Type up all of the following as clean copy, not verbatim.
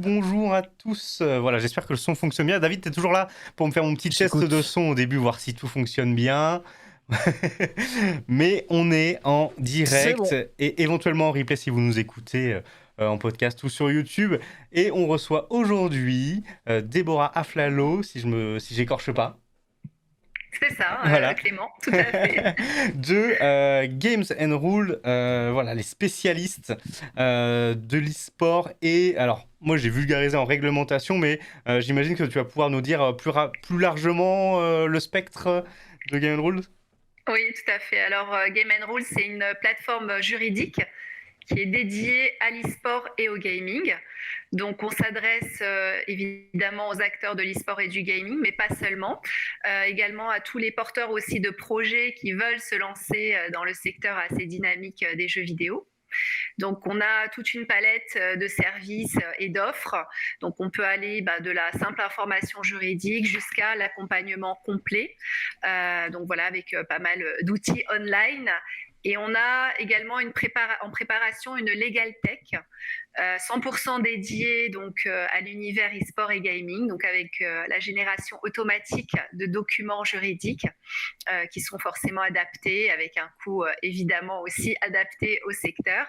bonjour à tous. Voilà, j'espère que le son fonctionne bien. David, tu es toujours là pour me faire mon petit test de son au début, voir si tout fonctionne bien. Mais on est en direct bon. et éventuellement en replay si vous nous écoutez en podcast ou sur YouTube. Et on reçoit aujourd'hui Déborah Aflalo, si j'écorche pas. C'est ça, Voilà. Clément, tout à fait. De Games and Rules, voilà, les spécialistes de l'e-sport. Et alors, moi j'ai vulgarisé en réglementation, mais j'imagine que tu vas pouvoir nous dire plus largement le spectre de Game and Rules. Oui, tout à fait. Alors, Game and Rules, c'est une plateforme juridique qui est dédiée à l'e-sport et au gaming. Donc, on s'adresse évidemment aux acteurs de l'e-sport et du gaming, mais pas seulement. Également à tous les porteurs aussi de projets qui veulent se lancer dans le secteur assez dynamique des jeux vidéo. Donc, on a toute une palette de services et d'offres. Donc, on peut aller de la simple information juridique jusqu'à l'accompagnement complet. Donc, voilà, avec pas mal d'outils online. Et on a également en préparation une Legal Tech, 100% dédiée donc, à l'univers e-sport et gaming, donc avec la génération automatique de documents juridiques qui sont forcément adaptés, avec un coût évidemment aussi adapté au secteur.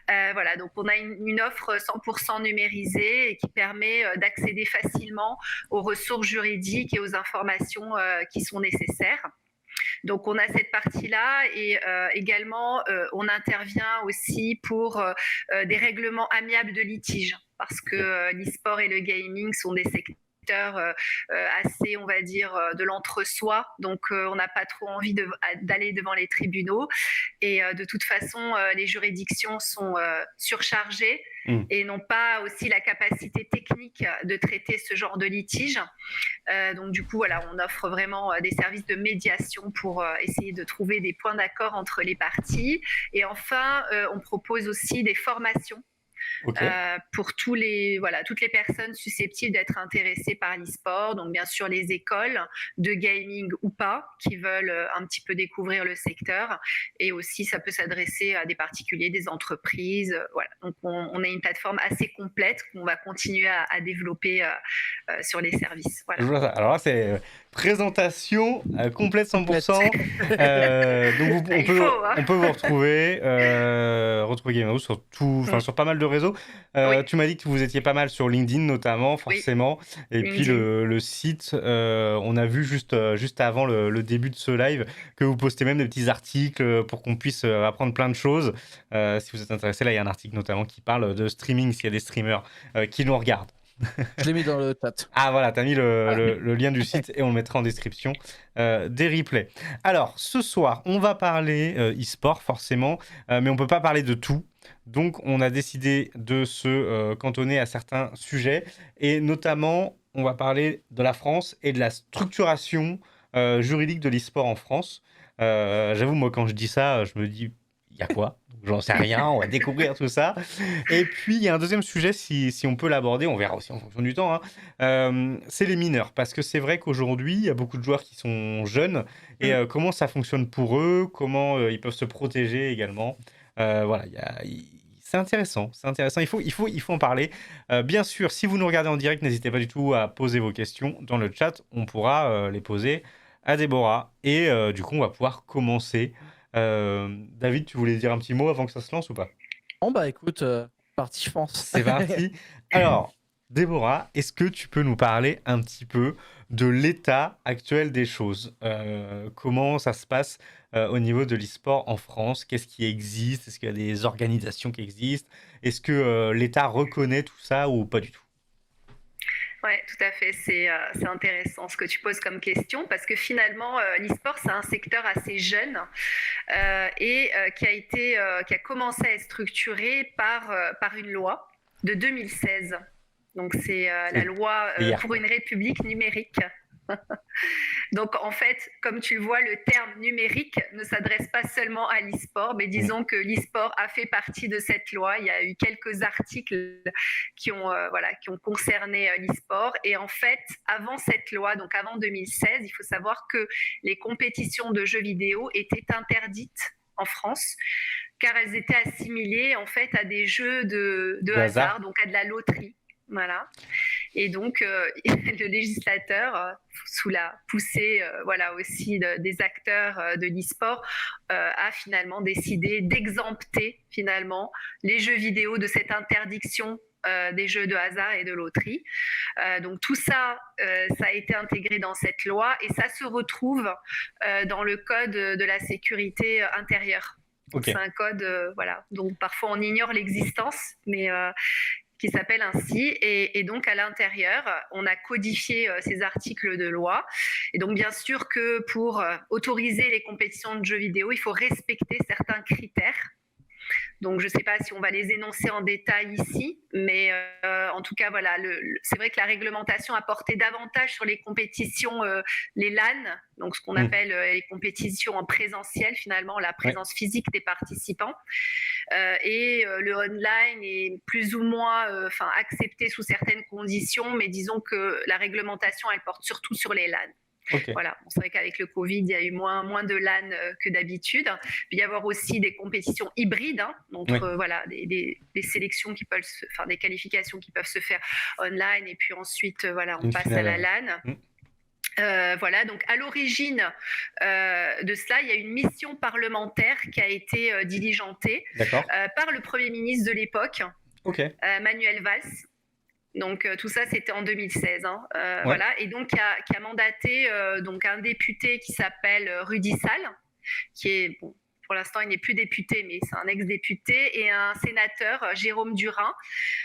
Voilà, donc on a une offre 100% numérisée et qui permet d'accéder facilement aux ressources juridiques et aux informations qui sont nécessaires. Donc on a cette partie-là et également on intervient aussi pour des règlements amiables de litige parce que l'e-sport et le gaming sont des secteurs assez, on va dire, de l'entre-soi. Donc, on n'a pas trop envie d'aller devant les tribunaux. Et de toute façon, les juridictions sont surchargées et n'ont pas aussi la capacité technique de traiter ce genre de litige. Donc, du coup, voilà, on offre vraiment des services de médiation pour essayer de trouver des points d'accord entre les parties. Et enfin, on propose aussi des formations. Okay. Pour toutes les personnes susceptibles d'être intéressées par l'e-sport, donc bien sûr les écoles de gaming ou pas, qui veulent un petit peu découvrir le secteur, et aussi ça peut s'adresser à des particuliers, des entreprises, voilà. Donc on a une plateforme assez complète qu'on va continuer à développer sur les services. Voilà. Alors là, c'est présentation complète 100%. Donc on peut vous retrouver Game House sur sur pas mal de réseaux. Oui. Tu m'as dit que vous étiez pas mal sur LinkedIn notamment, forcément. Oui. Et LinkedIn. Puis le site, on a vu juste avant le début de ce live que vous postez même des petits articles pour qu'on puisse apprendre plein de choses. Si vous êtes intéressé, là il y a un article notamment qui parle de streaming, s'il y a des streamers qui nous regardent. Je l'ai mis dans le chat. Ah voilà, t'as mis le lien du site et on le mettra en description des replays. Alors, ce soir, on va parler e-sport forcément, mais on peut pas parler de tout. Donc, on a décidé de se cantonner à certains sujets et notamment, on va parler de la France et de la structuration juridique de l'e-sport en France. J'avoue, moi, quand je dis ça, je me dis, il y a quoi ? J'en sais rien, on va découvrir tout ça. Et puis, il y a un deuxième sujet, si on peut l'aborder, on verra aussi en fonction du temps, c'est les mineurs. Parce que c'est vrai qu'aujourd'hui, il y a beaucoup de joueurs qui sont jeunes. Et comment ça fonctionne pour eux, comment ils peuvent se protéger également. Voilà, c'est intéressant. Il faut en parler. Bien sûr, si vous nous regardez en direct, n'hésitez pas du tout à poser vos questions dans le chat. On pourra les poser à Déborah. Et du coup, on va pouvoir commencer. David, tu voulais dire un petit mot avant que ça se lance ou pas ? Bon écoute, parti je pense. C'est parti. Alors, Déborah, est-ce que tu peux nous parler un petit peu de l'état actuel des choses ? Comment ça se passe au niveau de l'e-sport en France ? Qu'est-ce qui existe ? Est-ce qu'il y a des organisations qui existent ? Est-ce que l'État reconnaît tout ça ou pas du tout ? Oui, tout à fait. C'est intéressant ce que tu poses comme question parce que finalement, l'e-sport, c'est un secteur assez jeune et qui a commencé à être structuré par une loi de 2016. Donc, c'est la loi pour une république numérique. Donc, en fait, comme tu le vois, le terme numérique ne s'adresse pas seulement à l'e-sport, mais disons que l'e-sport a fait partie de cette loi. Il y a eu quelques articles qui ont concerné l'e-sport. Et en fait, avant cette loi, donc avant 2016, il faut savoir que les compétitions de jeux vidéo étaient interdites en France, car elles étaient assimilées en fait à des jeux de hasard, donc à de la loterie. Voilà. Et donc, le législateur, sous la poussée voilà, aussi des acteurs de l'e-sport, a finalement décidé d'exempter finalement les jeux vidéo de cette interdiction des jeux de hasard et de loterie. Donc tout ça, ça a été intégré dans cette loi et ça se retrouve dans le code de la sécurité intérieure. Ok. C'est un code, voilà, dont parfois on ignore l'existence, mais qui s'appelle ainsi. Et donc, à l'intérieur, on a codifié ces articles de loi. Et donc, bien sûr que pour autoriser les compétitions de jeux vidéo, il faut respecter certains critères. Donc, je ne sais pas si on va les énoncer en détail ici, mais en tout cas, voilà, c'est vrai que la réglementation a porté davantage sur les compétitions, les LAN, donc ce qu'on appelle les compétitions en présentiel, finalement, la présence physique des participants. Et le online est plus ou moins accepté sous certaines conditions, mais disons que la réglementation, elle porte surtout sur les LAN. Ok. Voilà. Bon, c'est vrai qu'avec le Covid, il y a eu moins de LAN que d'habitude. Il peut y avoir aussi des compétitions hybrides, donc voilà, des sélections qui peuvent, des qualifications qui peuvent se faire online, et puis ensuite, voilà, on passe à la LAN. Voilà, donc à l'origine de cela, il y a une mission parlementaire qui a été diligentée par le Premier ministre de l'époque, Manuel Valls. Donc tout ça, c'était en 2016. Voilà, et donc qui a mandaté donc un député qui s'appelle Rudy Sall, qui est, bon, pour l'instant, il n'est plus député, mais c'est un ex-député, et un sénateur, Jérôme Durain.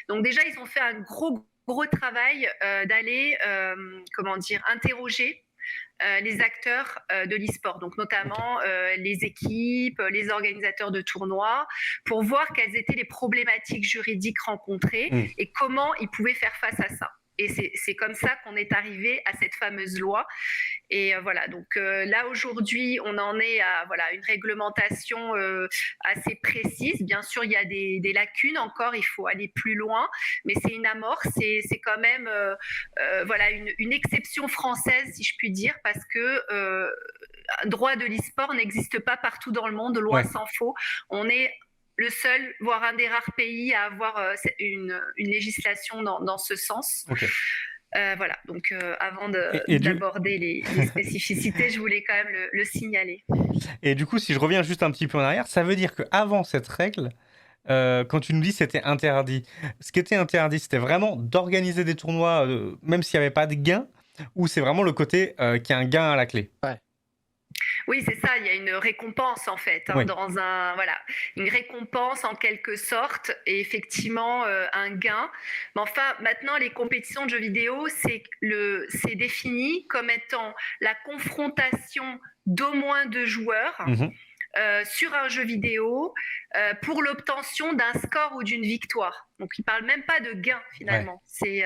Donc déjà, ils ont fait un gros travail d'aller, interroger les acteurs de l'e-sport, donc notamment les équipes, les organisateurs de tournois, pour voir quelles étaient les problématiques juridiques rencontrées et comment ils pouvaient faire face à ça. Et c'est comme ça qu'on est arrivé à cette fameuse loi. Et voilà, donc là aujourd'hui, on en est à une réglementation assez précise. Bien sûr, il y a des lacunes encore, il faut aller plus loin, mais c'est une amorce, c'est quand même une exception française, si je puis dire, parce que un droit de l'e-sport n'existe pas partout dans le monde, loin s'en faut. On est le seul, voire un des rares pays à avoir une législation dans ce sens. Voilà, donc avant d'aborder les spécificités, je voulais quand même le signaler. Et du coup, si je reviens juste un petit peu en arrière, ça veut dire qu'avant cette règle, quand tu nous dis que c'était interdit, ce qui était interdit, c'était vraiment d'organiser des tournois, même s'il n'y avait pas de gain, ou c'est vraiment le côté qu'il y a un gain à la clé? Oui, c'est ça, il y a une récompense en fait, une récompense en quelque sorte, et effectivement un gain. Mais enfin, maintenant, les compétitions de jeux vidéo, c'est défini comme étant la confrontation d'au moins 2 joueurs sur un jeu vidéo pour l'obtention d'un score ou d'une victoire. Donc, il ne parle même pas de gain finalement. Et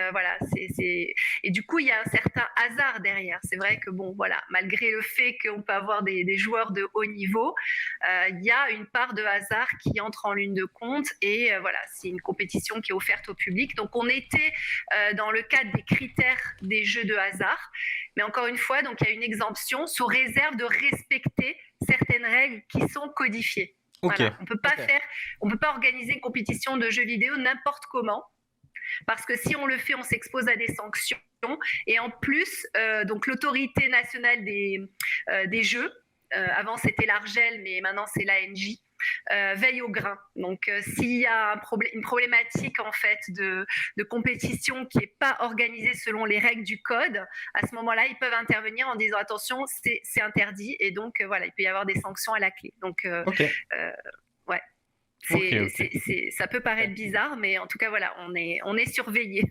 du coup, il y a un certain hasard derrière. C'est vrai que malgré le fait qu'on peut avoir des joueurs de haut niveau, il y a une part de hasard qui entre en ligne de compte. Et c'est une compétition qui est offerte au public. Donc, on était dans le cadre des critères des jeux de hasard. Mais encore une fois, donc il y a une exemption sous réserve de respecter certaines règles qui sont codifiées. Voilà. On peut pas organiser une compétition de jeux vidéo n'importe comment, parce que si on le fait, on s'expose à des sanctions. Et en plus, donc l'autorité nationale des jeux, avant c'était l'Argel, mais maintenant c'est l'ANJ, veille au grain. Donc s'il y a une problématique en fait de compétition qui n'est pas organisée selon les règles du code, à ce moment-là, ils peuvent intervenir en disant attention, c'est interdit, et donc il peut y avoir des sanctions à la clé. Donc ça peut paraître bizarre, mais en tout cas, on est surveillé.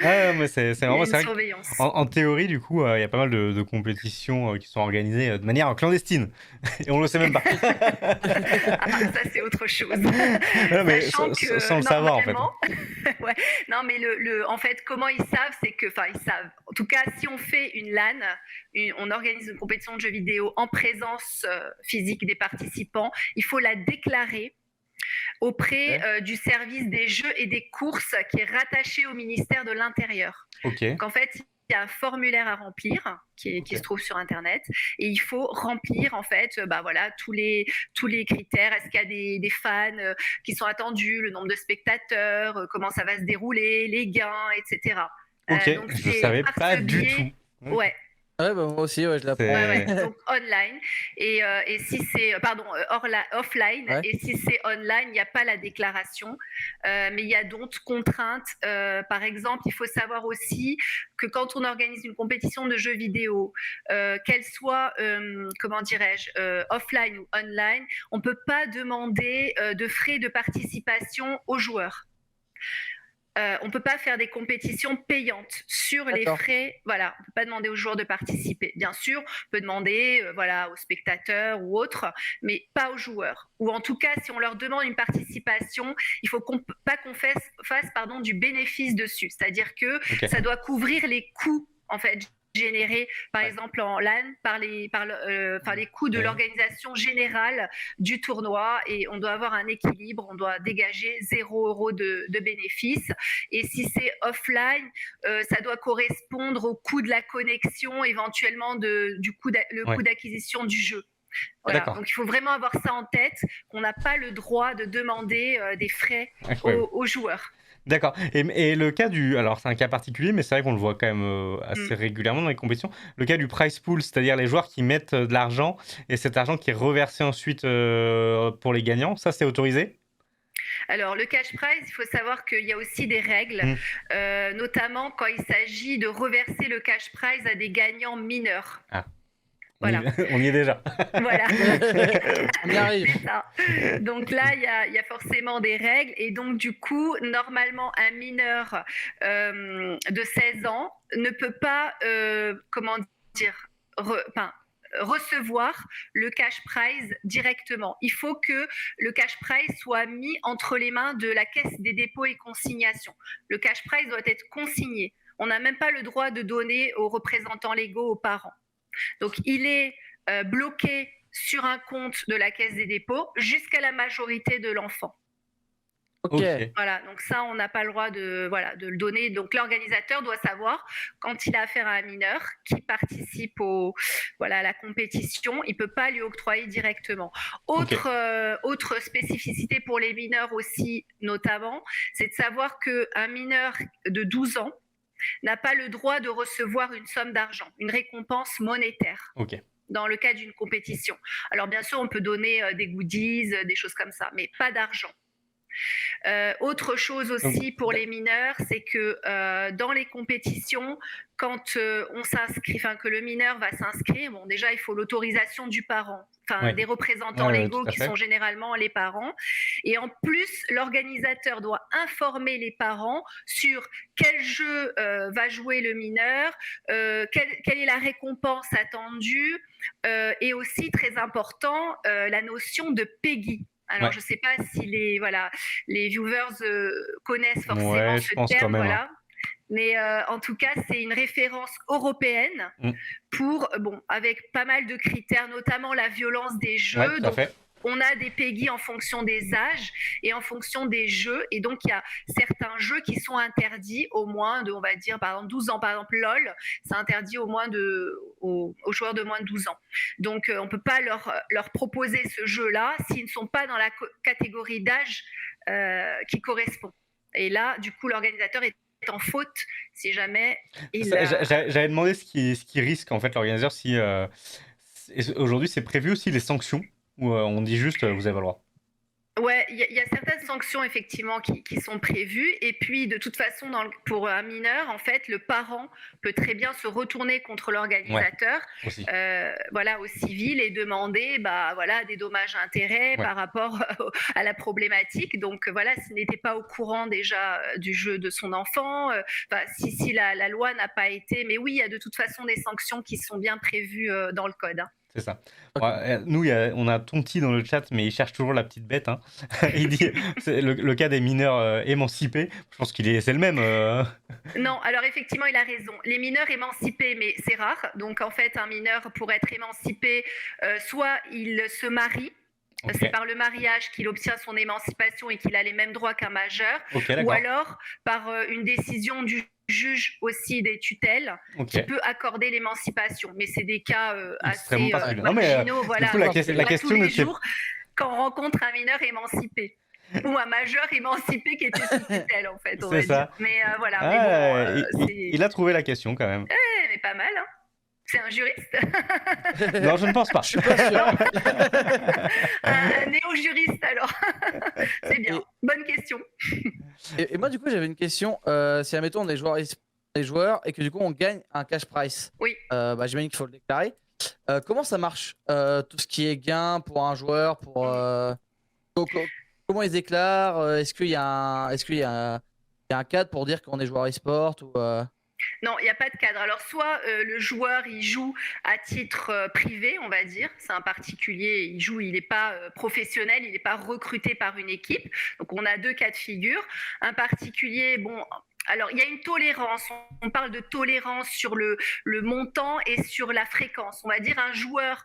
Mais c'est vraiment une surveillance. En théorie, du coup, il y a pas mal de compétitions qui sont organisées de manière clandestine. Et on ne le sait même pas. Ça, c'est autre chose. Mais sans le savoir, en fait. Non, mais en fait, comment ils savent, c'est que, ils savent. En tout cas, si on fait une LAN, on organise une compétition de jeux vidéo en présence physique des participants, il faut la déclarer auprès du service des jeux et des courses qui est rattaché au ministère de l'Intérieur. Donc en fait, a un formulaire à remplir qui se trouve sur Internet, et il faut remplir en fait voilà, tous les critères. Est-ce qu'il y a des fans qui sont attendus, le nombre de spectateurs, comment ça va se dérouler, les gains, etc. Ok, Donc je c'est savais par pas ce du biais. tout. Ouais, Ouais, bah, moi aussi, ouais, je l'apprends. ouais, C'est... donc online. Et si c'est, pardon, offline, Ouais. et si c'est online, il n'y a pas la déclaration. Mais il y a d'autres contraintes. Par exemple, il faut savoir aussi que quand on organise une compétition de jeux vidéo, qu'elle soit, comment dirais-je, offline ou online, on ne peut pas demander de frais de participation aux joueurs. On ne peut pas faire des compétitions payantes sur les D'accord. frais. Voilà, on ne peut pas demander aux joueurs de participer. Bien sûr, on peut demander voilà, aux spectateurs ou autres, mais pas aux joueurs. Ou en tout cas, si on leur demande une participation, il ne faut pas qu'on fasse du bénéfice dessus. C'est-à-dire que Ok. ça doit couvrir les coûts en fait générés, par exemple en LAN, par les coûts de Ouais. l'organisation générale du tournoi, et on doit avoir un équilibre, on doit dégager 0 € de bénéfices. Et si c'est offline, ça doit correspondre au coût de la connexion, éventuellement le Ouais. coût d'acquisition du jeu. Voilà. D'accord. Donc il faut vraiment avoir ça en tête, qu'on n'a pas le droit de demander des frais Incroyable. aux joueurs. D'accord. Et le cas du... Alors, c'est un cas particulier, mais c'est vrai qu'on le voit quand même assez Mm. régulièrement dans les compétitions. Le cas du prize pool, c'est-à-dire les joueurs qui mettent de l'argent et cet argent qui est reversé ensuite pour les gagnants, ça, c'est autorisé? Alors, le cash prize, il faut savoir qu'il y a aussi des règles, notamment quand il s'agit de reverser le cash prize à des gagnants mineurs. Ah. Voilà. On y est déjà. Voilà. On y arrive. C'est ça. Donc là, il y a forcément des règles. Et donc, du coup, normalement, un mineur de 16 ans ne peut pas, comment dire, recevoir le cash prize directement. Il faut que le cash prize soit mis entre les mains de la caisse des dépôts et consignations. Le cash prize doit être consigné. On n'a même pas le droit de donner aux représentants légaux, aux parents. Donc, il est bloqué sur un compte de la caisse des dépôts jusqu'à la majorité de l'enfant. Ok. Voilà, donc ça, on n'a pas le droit de le donner. Donc l'organisateur doit savoir, quand il a affaire à un mineur qui participe à la compétition, il ne peut pas lui octroyer directement. Autre spécificité pour les mineurs aussi, notamment, c'est de savoir qu'un mineur de 12 ans n'a pas le droit de recevoir une somme d'argent, une récompense monétaire. Ok. Dans le cas d'une compétition. Alors bien sûr, on peut donner des goodies, des choses comme ça, mais pas d'argent. Autre chose aussi pour les mineurs, c'est que dans les compétitions, quand on s'inscrit, que le mineur va s'inscrire, bon, déjà il faut l'autorisation du parent, des représentants légaux qui sont généralement les parents. Et en plus, l'organisateur doit informer les parents sur quel jeu va jouer le mineur, quelle est la récompense attendue, et aussi très important, la notion de PEGI. Alors, je ne sais pas si les viewers connaissent forcément ce terme, voilà. Mais en tout cas, c'est une référence européenne pour, avec pas mal de critères, notamment la violence des jeux. Ouais, donc, on a des PEGI en fonction des âges et en fonction des jeux. Et donc, il y a certains jeux qui sont interdits au moins de, on va dire, par exemple, 12 ans. Par exemple, LOL, c'est interdit au moins aux joueurs de moins de 12 ans. Donc, on ne peut pas leur proposer ce jeu-là s'ils ne sont pas dans la catégorie d'âge qui correspond. Et là, du coup, l'organisateur est en faute si jamais J'avais demandé ce qui risque, en fait, l'organisateur, si... Aujourd'hui, c'est prévu aussi les sanctions, ou on dit juste, vous avez le droit? Ouais, il y a certaines sanctions effectivement qui sont prévues, et puis de toute façon pour un mineur, en fait, le parent peut très bien se retourner contre l'organisateur, au civil, et demander des dommages à intérêts par rapport à la problématique. Donc s'il n'était pas au courant déjà du jeu de son enfant, si la loi n'a pas été, mais oui, il y a de toute façon des sanctions qui sont bien prévues dans le code. C'est ça. Ouais, nous, on a Tonti dans le chat, mais il cherche toujours la petite bête. Hein. Il dit c'est le cas des mineurs émancipés. Je pense c'est le même. Non, alors effectivement, il a raison. Les mineurs émancipés, mais c'est rare. Donc en fait, un mineur, pour être émancipé, soit il se marie. C'est par le mariage qu'il obtient son émancipation et qu'il a les mêmes droits qu'un majeur, ou alors par une décision du juge aussi des tutelles Ok. qui peut accorder l'émancipation. Mais c'est des cas Extrêmement assez particulier. Non, mais marginaux. Voilà. du coup, la Pas question tous les n'était jours qu'on rencontre un mineur émancipé. Ou un majeur émancipé qui était sous tutelle, en fait, on C'est va ça. dire. Mais voilà, mais Ah, bon, il a trouvé la question quand même. mais pas mal, hein. C'est un juriste. Non, je ne pense pas. Je suis pas sûr. un néo-juriste, alors. C'est bien. Bonne question. Et moi, du coup, j'avais une question. Si, admettons, on est joueurs et que du coup, on gagne un cash prize, Oui. J'imagine qu'il faut le déclarer. Comment ça marche tout ce qui est gain pour un joueur comment ils déclarent Est-ce qu'il y a un cadre pour dire qu'on est joueur e-sport ou Non, il n'y a pas de cadre. Alors, soit le joueur, il joue à titre privé, on va dire. C'est un particulier, il joue, il n'est pas professionnel, il n'est pas recruté par une équipe. Donc, on a 2 cas de figure. Un particulier, bon... Alors, il y a une tolérance. On parle de tolérance sur le montant et sur la fréquence. On va dire un joueur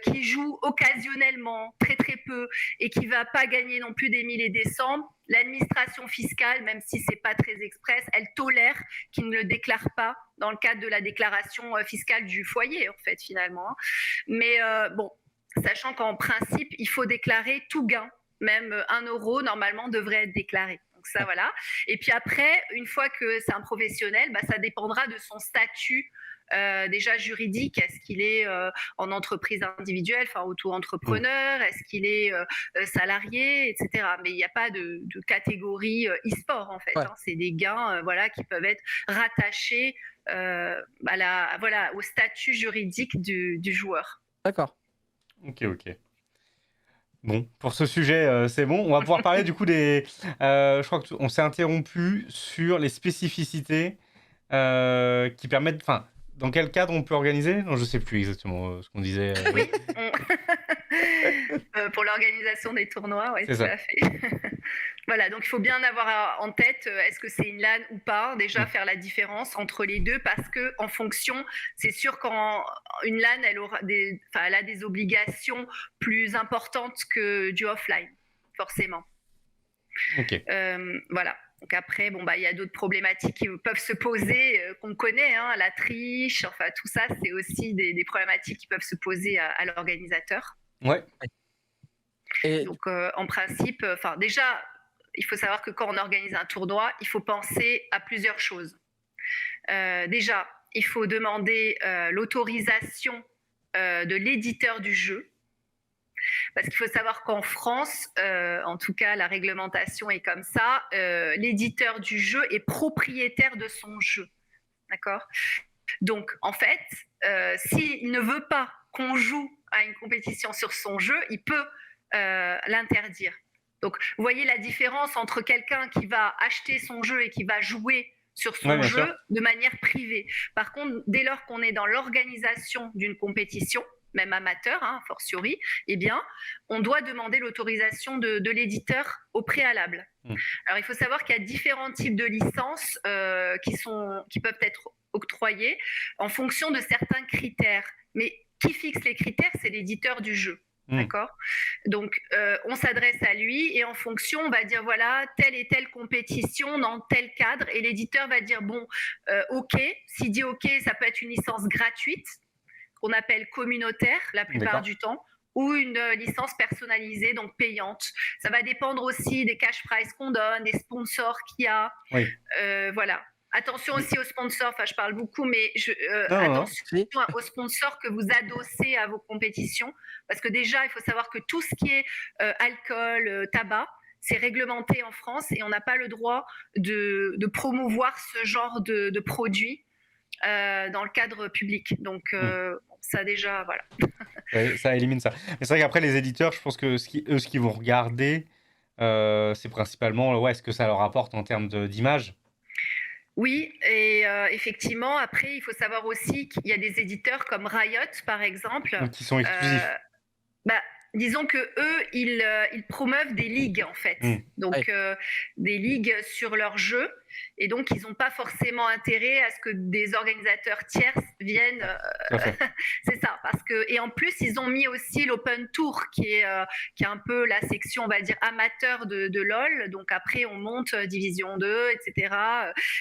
qui joue occasionnellement, très très peu, et qui ne va pas gagner non plus des 1000 et des cents. L'administration fiscale, même si ce n'est pas très express, elle tolère qu'il ne le déclare pas dans le cadre de la déclaration fiscale du foyer, en fait, finalement. Mais bon, sachant qu'en principe, il faut déclarer tout gain. Même 1 euro, normalement, devrait être déclaré. Donc ça, voilà. Et puis après, une fois que c'est un professionnel, ça dépendra de son statut déjà juridique. Est-ce qu'il est en entreprise individuelle, enfin auto-entrepreneur? Est-ce qu'il est salarié, etc. Mais il n'y a pas de catégorie e-sport, en fait. Ouais. Hein. C'est des gains qui peuvent être rattachés au statut juridique du joueur. D'accord. Ok. Bon, pour ce sujet, c'est bon. On va pouvoir parler du coup des... je crois qu'on s'est interrompu sur les spécificités qui permettent... Enfin, dans quel cadre on peut organiser? Non, je sais plus exactement ce qu'on disait. Oui, pour l'organisation des tournois, oui, tout à fait. Voilà, donc il faut bien avoir en tête, est-ce que c'est une LAN ou pas? Déjà, faire la différence entre les deux, parce que en fonction, c'est sûr qu'une LAN, elle a des obligations plus importantes que du offline, forcément. Ok. Voilà. Donc après, il y a d'autres problématiques qui peuvent se poser, qu'on connaît, hein, la triche, enfin tout ça, c'est aussi des problématiques qui peuvent se poser à l'organisateur. Ouais. Et... Donc en principe, déjà, il faut savoir que quand on organise un tournoi, il faut penser à plusieurs choses. Déjà, il faut demander l'autorisation de l'éditeur du jeu. Parce qu'il faut savoir qu'en France, en tout cas, la réglementation est comme ça, l'éditeur du jeu est propriétaire de son jeu. D'accord ? Donc, en fait, s'il ne veut pas qu'on joue à une compétition sur son jeu, il peut l'interdire. Donc, vous voyez la différence entre quelqu'un qui va acheter son jeu et qui va jouer sur son jeu de manière privée. Par contre, dès lors qu'on est dans l'organisation d'une compétition, même amateur, hein, fortiori, eh bien, on doit demander l'autorisation de l'éditeur au préalable. Alors, il faut savoir qu'il y a différents types de licences qui peuvent être octroyées en fonction de certains critères. Mais qui fixe les critères? C'est l'éditeur du jeu. D'accord? Donc, on s'adresse à lui et en fonction, on va dire, voilà, telle et telle compétition dans tel cadre. Et l'éditeur va dire, bon, OK. S'il dit OK, ça peut être une licence gratuite, qu'on appelle communautaire la plupart du temps, ou une licence personnalisée, donc payante. Ça va dépendre aussi des cash prizes qu'on donne, des sponsors qu'il y a. Oui. Voilà. Attention aussi aux sponsors, enfin je parle beaucoup, mais attention aux sponsors que vous adossez à vos compétitions, parce que déjà, il faut savoir que tout ce qui est alcool, tabac, c'est réglementé en France et on n'a pas le droit de promouvoir ce genre de produits dans le cadre public. Donc, ça déjà, voilà. Ouais, ça élimine ça. Mais c'est vrai qu'après, les éditeurs, je pense que ce qu'ils vont regarder, c'est principalement est-ce que ça leur apporte en termes d'image. Oui, et effectivement, après, il faut savoir aussi qu'il y a des éditeurs comme Riot, par exemple. Qui sont exclusifs. Disons que eux, ils promeuvent des ligues, en fait. Donc, des ligues sur leur jeu. Et donc, ils n'ont pas forcément intérêt à ce que des organisateurs tiers viennent. Tout à fait. C'est ça. Et en plus, ils ont mis aussi l'Open Tour, qui est un peu la section, on va dire, amateur de LoL. Donc après, on monte Division 2, etc.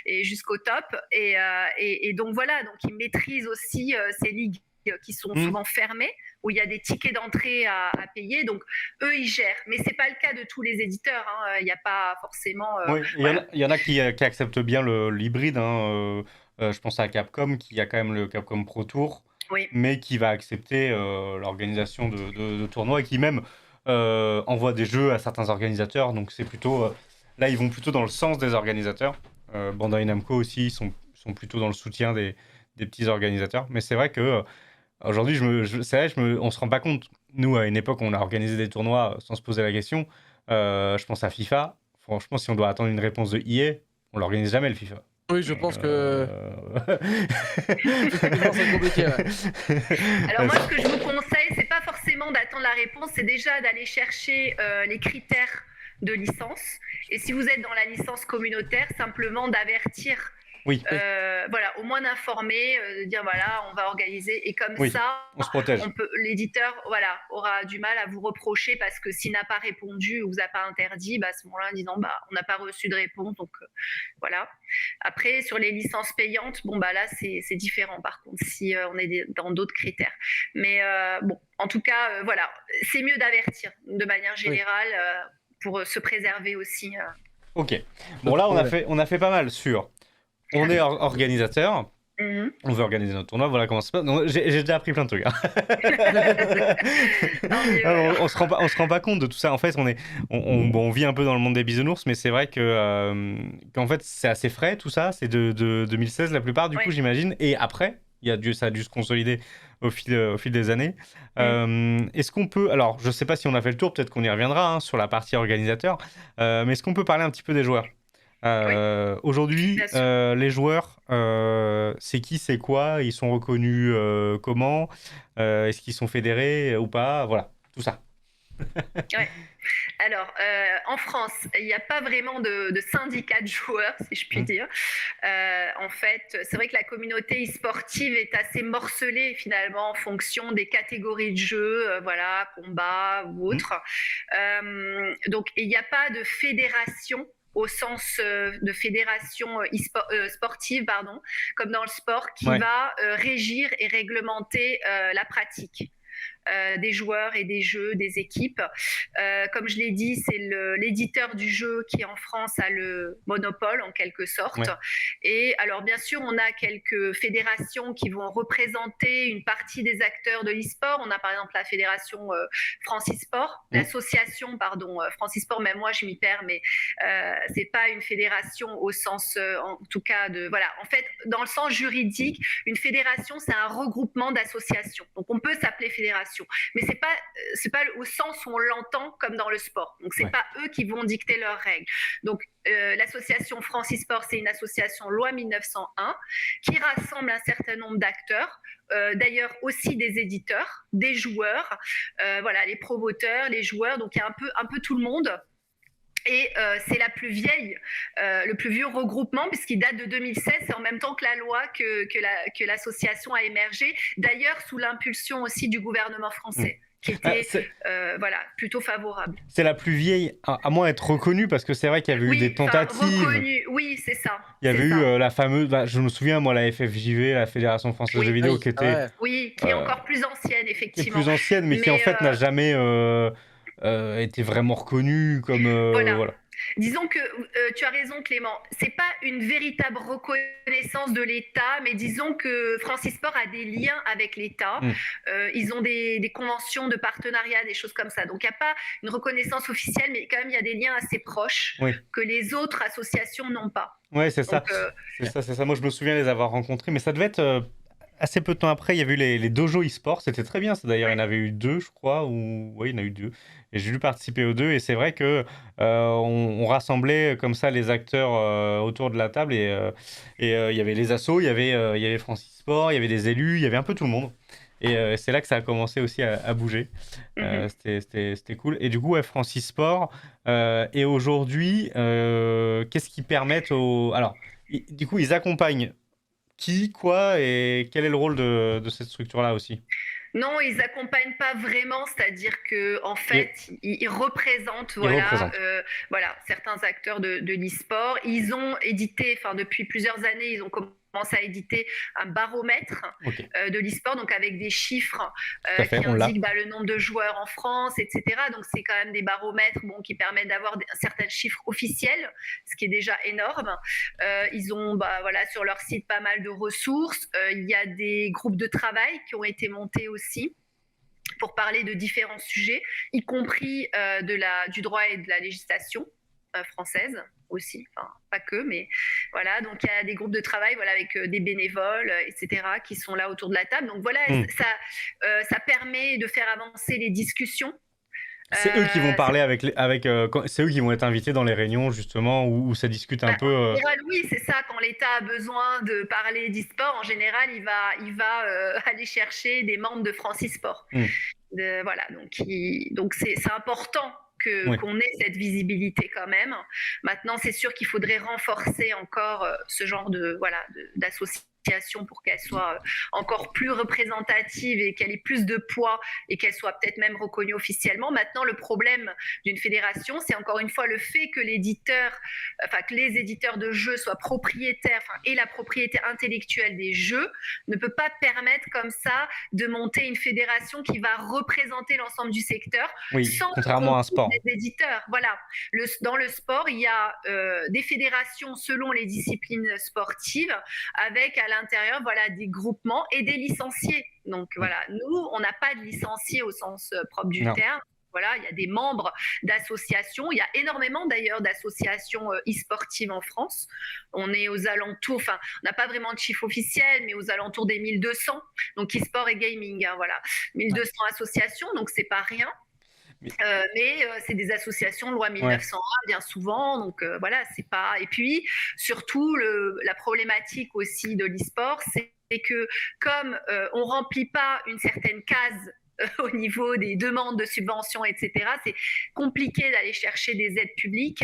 Et jusqu'au top. Et donc voilà, donc ils maîtrisent aussi ces ligues qui sont souvent fermées, où il y a des tickets d'entrée à payer. Donc, eux, ils gèrent. Mais ce n'est pas le cas de tous les éditeurs. Il n'y a pas forcément... Oui, il y en a qui acceptent bien l'hybride. Je pense à Capcom, qui a quand même le Capcom Pro Tour, Oui. mais qui va accepter l'organisation de tournois et qui même envoie des jeux à certains organisateurs. Donc, c'est plutôt... là, ils vont plutôt dans le sens des organisateurs. Bandai Namco aussi, ils sont plutôt dans le soutien des petits organisateurs. Mais c'est vrai que... aujourd'hui, c'est vrai, on se rend pas compte. Nous, à une époque, on a organisé des tournois sans se poser la question. Je pense à FIFA. Franchement, si on doit attendre une réponse de EA, on l'organise jamais le FIFA. Oui, je pense que effectivement, c'est compliqué. Alors moi, ce que je vous conseille, c'est pas forcément d'attendre la réponse, c'est déjà d'aller chercher les critères de licence. Et si vous êtes dans la licence communautaire, simplement d'avertir. Oui. Voilà, au moins d'informer, de dire voilà, on va organiser, et comme ça, on se protège. L'éditeur, voilà, aura du mal à vous reprocher parce que s'il n'a pas répondu ou vous a pas interdit, à ce moment-là, en disant on n'a pas reçu de réponse, donc voilà. Après, sur les licences payantes, là c'est différent. Par contre, si on est dans d'autres critères, mais en tout cas, voilà, c'est mieux d'avertir de manière générale pour se préserver aussi. Ok. Bon, là on a fait pas mal sur. On est organisateur, on veut organiser notre tournoi, voilà comment ça se passe. J'ai déjà appris plein de trucs. On se rend pas compte de tout ça. En fait, on vit un peu dans le monde des bisounours, mais c'est vrai qu'en fait, c'est assez frais tout ça. C'est de 2016 la plupart, du coup, j'imagine. Et après, ça a dû se consolider au fil des années. Est-ce qu'on peut... Alors, je sais pas si on a fait le tour, peut-être qu'on y reviendra sur la partie organisateur, mais est-ce qu'on peut parler un petit peu des joueurs ? Aujourd'hui, les joueurs, c'est qui, c'est quoi? Ils sont reconnus comment? Est-ce qu'ils sont fédérés ou pas? Voilà, tout ça. Ouais. Alors, en France, il n'y a pas vraiment de syndicat de joueurs, si je puis dire. En fait, c'est vrai que la communauté e-sportive est assez morcelée finalement en fonction des catégories de jeux, voilà, combat ou autre. Donc, il n'y a pas de fédération au sens de fédération sportive, comme dans le sport, qui va régir et réglementer la pratique des joueurs et des jeux, des équipes. Comme je l'ai dit, c'est l'éditeur du jeu qui en France a le monopole en quelque sorte. Et alors bien sûr, on a quelques fédérations qui vont représenter une partie des acteurs de l'e-sport. On a par exemple la fédération France e-sport, l'association France e-sport, même moi je m'y perds, mais c'est pas une fédération au sens en tout cas de voilà. En fait, dans le sens juridique, une fédération c'est un regroupement d'associations. Donc on peut s'appeler fédération, mais c'est pas au sens où on l'entend comme dans le sport. Donc c'est pas eux qui vont dicter leurs règles. Donc l'association France e-sport, c'est une association loi 1901 qui rassemble un certain nombre d'acteurs, d'ailleurs aussi des éditeurs, des joueurs, voilà, les promoteurs, les joueurs, donc il y a un peu tout le monde. Et c'est le plus vieux regroupement, puisqu'il date de 2016, c'est en même temps que la loi que l'association a émergé, d'ailleurs sous l'impulsion aussi du gouvernement français, qui était plutôt favorable. C'est la plus vieille, à moins d'être reconnue, parce que c'est vrai qu'il y avait eu des tentatives. Reconnue, oui, c'est ça. Il y avait eu la fameuse, je me souviens, moi, la FFJV, la Fédération Française de Jeux Vidéo, qui était... Oui, qui est encore plus ancienne, effectivement. Qui est plus ancienne, mais qui en fait n'a jamais... était vraiment reconnu comme voilà. Disons que tu as raison, Clément, c'est pas une véritable reconnaissance de l'État, mais disons que France e-sport a des liens avec l'État. Ils ont des conventions de partenariat, des choses comme ça. Donc il n'y a pas une reconnaissance officielle, mais quand même il y a des liens assez proches que les autres associations n'ont pas. Oui, c'est ça. C'est ça. Moi je me souviens les avoir rencontrés, mais ça devait être assez peu de temps après. Il y a eu les dojos e-sport, c'était très bien ça d'ailleurs. Il y en avait eu 2, je crois, il y en a eu 2. Et j'ai dû participer aux 2, et c'est vrai que on rassemblait comme ça les acteurs autour de la table, et il y avait les assos, il y avait France e-sport, il y avait des élus, il y avait un peu tout le monde. Et c'est là que ça a commencé aussi à bouger. Mhm. C'était cool. Et du coup, ouais, France Sport. Et aujourd'hui, qu'est-ce qu'ils permettent aux... Alors, du coup, ils accompagnent qui, quoi, et quel est le rôle de cette structure-là aussi? Non, ils accompagnent pas vraiment, c'est-à-dire que en Ils, fait, ils représentent, ils représentent. voilà, certains acteurs de l'e-sport. Ils ont édité, enfin depuis plusieurs années, ils ont commencé à éditer un baromètre Ok, de l'e-sport, donc avec des chiffres tout à fait, qui on l'a. indiquent le nombre de joueurs en France, etc. Donc c'est quand même des baromètres bon, qui permettent d'avoir certains chiffres officiels, ce qui est déjà énorme. Ils ont voilà, sur leur site pas mal de ressources. Il y a des groupes de travail qui ont été montés aussi pour parler de différents sujets, y compris du droit et de la législation française aussi, enfin pas que, mais voilà, donc il y a des groupes de travail voilà, avec des bénévoles, etc., qui sont là autour de la table. Donc voilà, Hmm. ça permet de faire avancer les discussions. C'est eux qui vont C'est parler c'est eux qui vont être invités dans les réunions justement où ça discute un peu. En général, oui, c'est ça. Quand l'État a besoin de parler d'e-sport, en général, il va aller chercher des membres de France e-sport. Hmm. Voilà, donc c'est important Oui. qu'on ait cette visibilité quand même. Maintenant, c'est sûr qu'il faudrait renforcer encore ce genre d'association pour qu'elle soit encore plus représentative et qu'elle ait plus de poids et qu'elle soit peut-être même reconnue officiellement. Maintenant, le problème d'une fédération, c'est encore une fois le fait que que les éditeurs de jeux soient propriétaires et la propriété intellectuelle des jeux ne peut pas permettre comme ça de monter une fédération qui va représenter l'ensemble du secteur Oui, sans contrairement à un sport. des éditeurs. Voilà. Dans le sport, il y a des fédérations selon les disciplines sportives avec à l'intérieur voilà, des groupements et des licenciés. Donc voilà, nous, on n'a pas de licenciés au sens propre du Non. terme. Voilà, il y a des membres d'associations. Il y a énormément d'ailleurs d'associations e-sportives en France. On est aux alentours, enfin, on n'a pas vraiment de chiffre officiel, mais aux alentours des 1200. Donc e-sport et gaming, hein, voilà. 1200 associations, donc c'est pas rien. Mais- C'est des associations loi Ouais. 1901 bien souvent, donc voilà, c'est pas. Et puis surtout la problématique aussi de l'e-sport, c'est que comme on remplit pas une certaine case au niveau des demandes de subventions, etc., c'est compliqué d'aller chercher des aides publiques.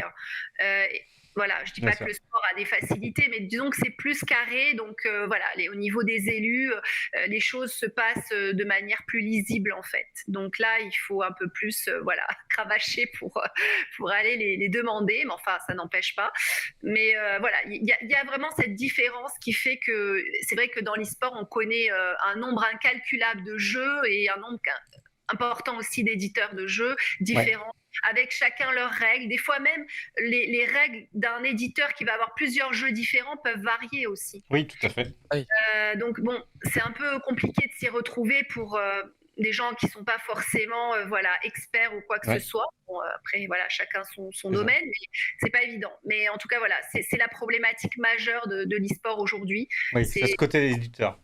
Voilà, je dis Bien pas sûr. que le sport a des facilités, mais disons que c'est plus carré. Donc voilà, au niveau des élus, les choses se passent de manière plus lisible en fait. Donc là, il faut un peu plus voilà, cravacher pour aller les demander, mais enfin, ça n'empêche pas. Mais voilà, il y a vraiment cette différence qui fait que c'est vrai que dans l'e-sport, on connaît un nombre incalculable de jeux et un nombre important aussi d'éditeurs de jeux différents, avec chacun leurs règles. Des fois même, les règles d'un éditeur qui va avoir plusieurs jeux différents peuvent varier aussi. Oui, tout à fait. Donc bon, c'est un peu compliqué de s'y retrouver pour des gens qui sont pas forcément voilà, experts ou quoi que ce soit. Bon, après, voilà, chacun son domaine, mais c'est pas évident. Mais en tout cas, voilà, c'est la problématique majeure de l'e-sport aujourd'hui. Oui, c'est ce côté des éditeurs.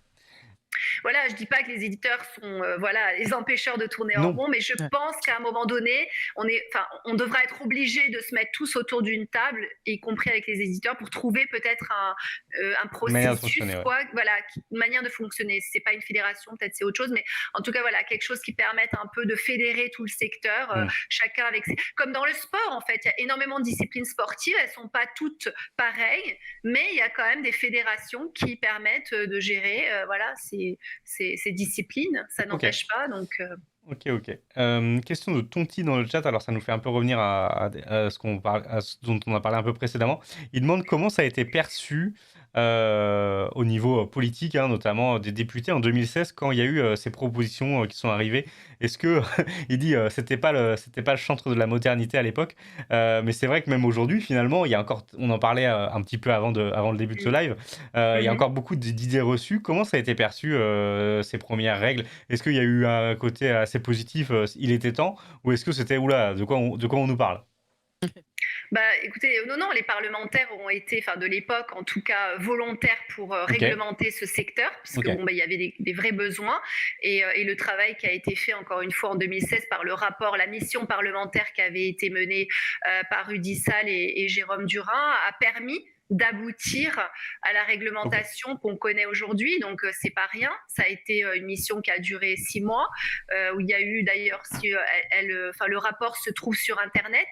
Voilà, je dis pas que les éditeurs sont voilà, les empêcheurs de tourner en Non. rond, mais je pense qu'à un moment donné, on devra être obligé de se mettre tous autour d'une table, y compris avec les éditeurs, pour trouver peut-être un processus, voilà, une manière de fonctionner. Si c'est pas une fédération, peut-être c'est autre chose, mais en tout cas, voilà, quelque chose qui permette un peu de fédérer tout le secteur, chacun avec comme dans le sport, en fait, il y a énormément de disciplines sportives, elles sont pas toutes pareilles, mais il y a quand même des fédérations qui permettent de gérer, voilà, ces disciplines, ça n'empêche pas. Donc, Ok. Question de Tonti dans le chat, alors ça nous fait un peu revenir à ce dont on a parlé un peu précédemment. Il demande comment ça a été perçu au niveau politique, hein, notamment des députés en 2016 quand il y a eu ces propositions qui sont arrivées. Est-ce que il dit c'était pas le chantre de la modernité à l'époque, mais c'est vrai que même aujourd'hui finalement il y a encore, on en parlait un petit peu avant le début de ce live, il y a encore beaucoup d'idées reçues. Comment ça a été perçu ces premières règles? Est-ce qu'il y a eu un côté assez positif, il était temps, ou est-ce que c'était oula, de quoi on nous parle? Écoutez, non, les parlementaires ont été, enfin de l'époque en tout cas, volontaires pour réglementer ce secteur, puisque il y avait des vrais besoins, et le travail qui a été fait encore une fois en 2016 par le rapport, la mission parlementaire qui avait été menée par Rudy Sall et Jérôme Durin a permis d'aboutir à la réglementation qu'on connaît aujourd'hui. Donc, c'est pas rien. Ça a été une mission qui a duré 6 mois, où il y a eu d'ailleurs, le rapport se trouve sur Internet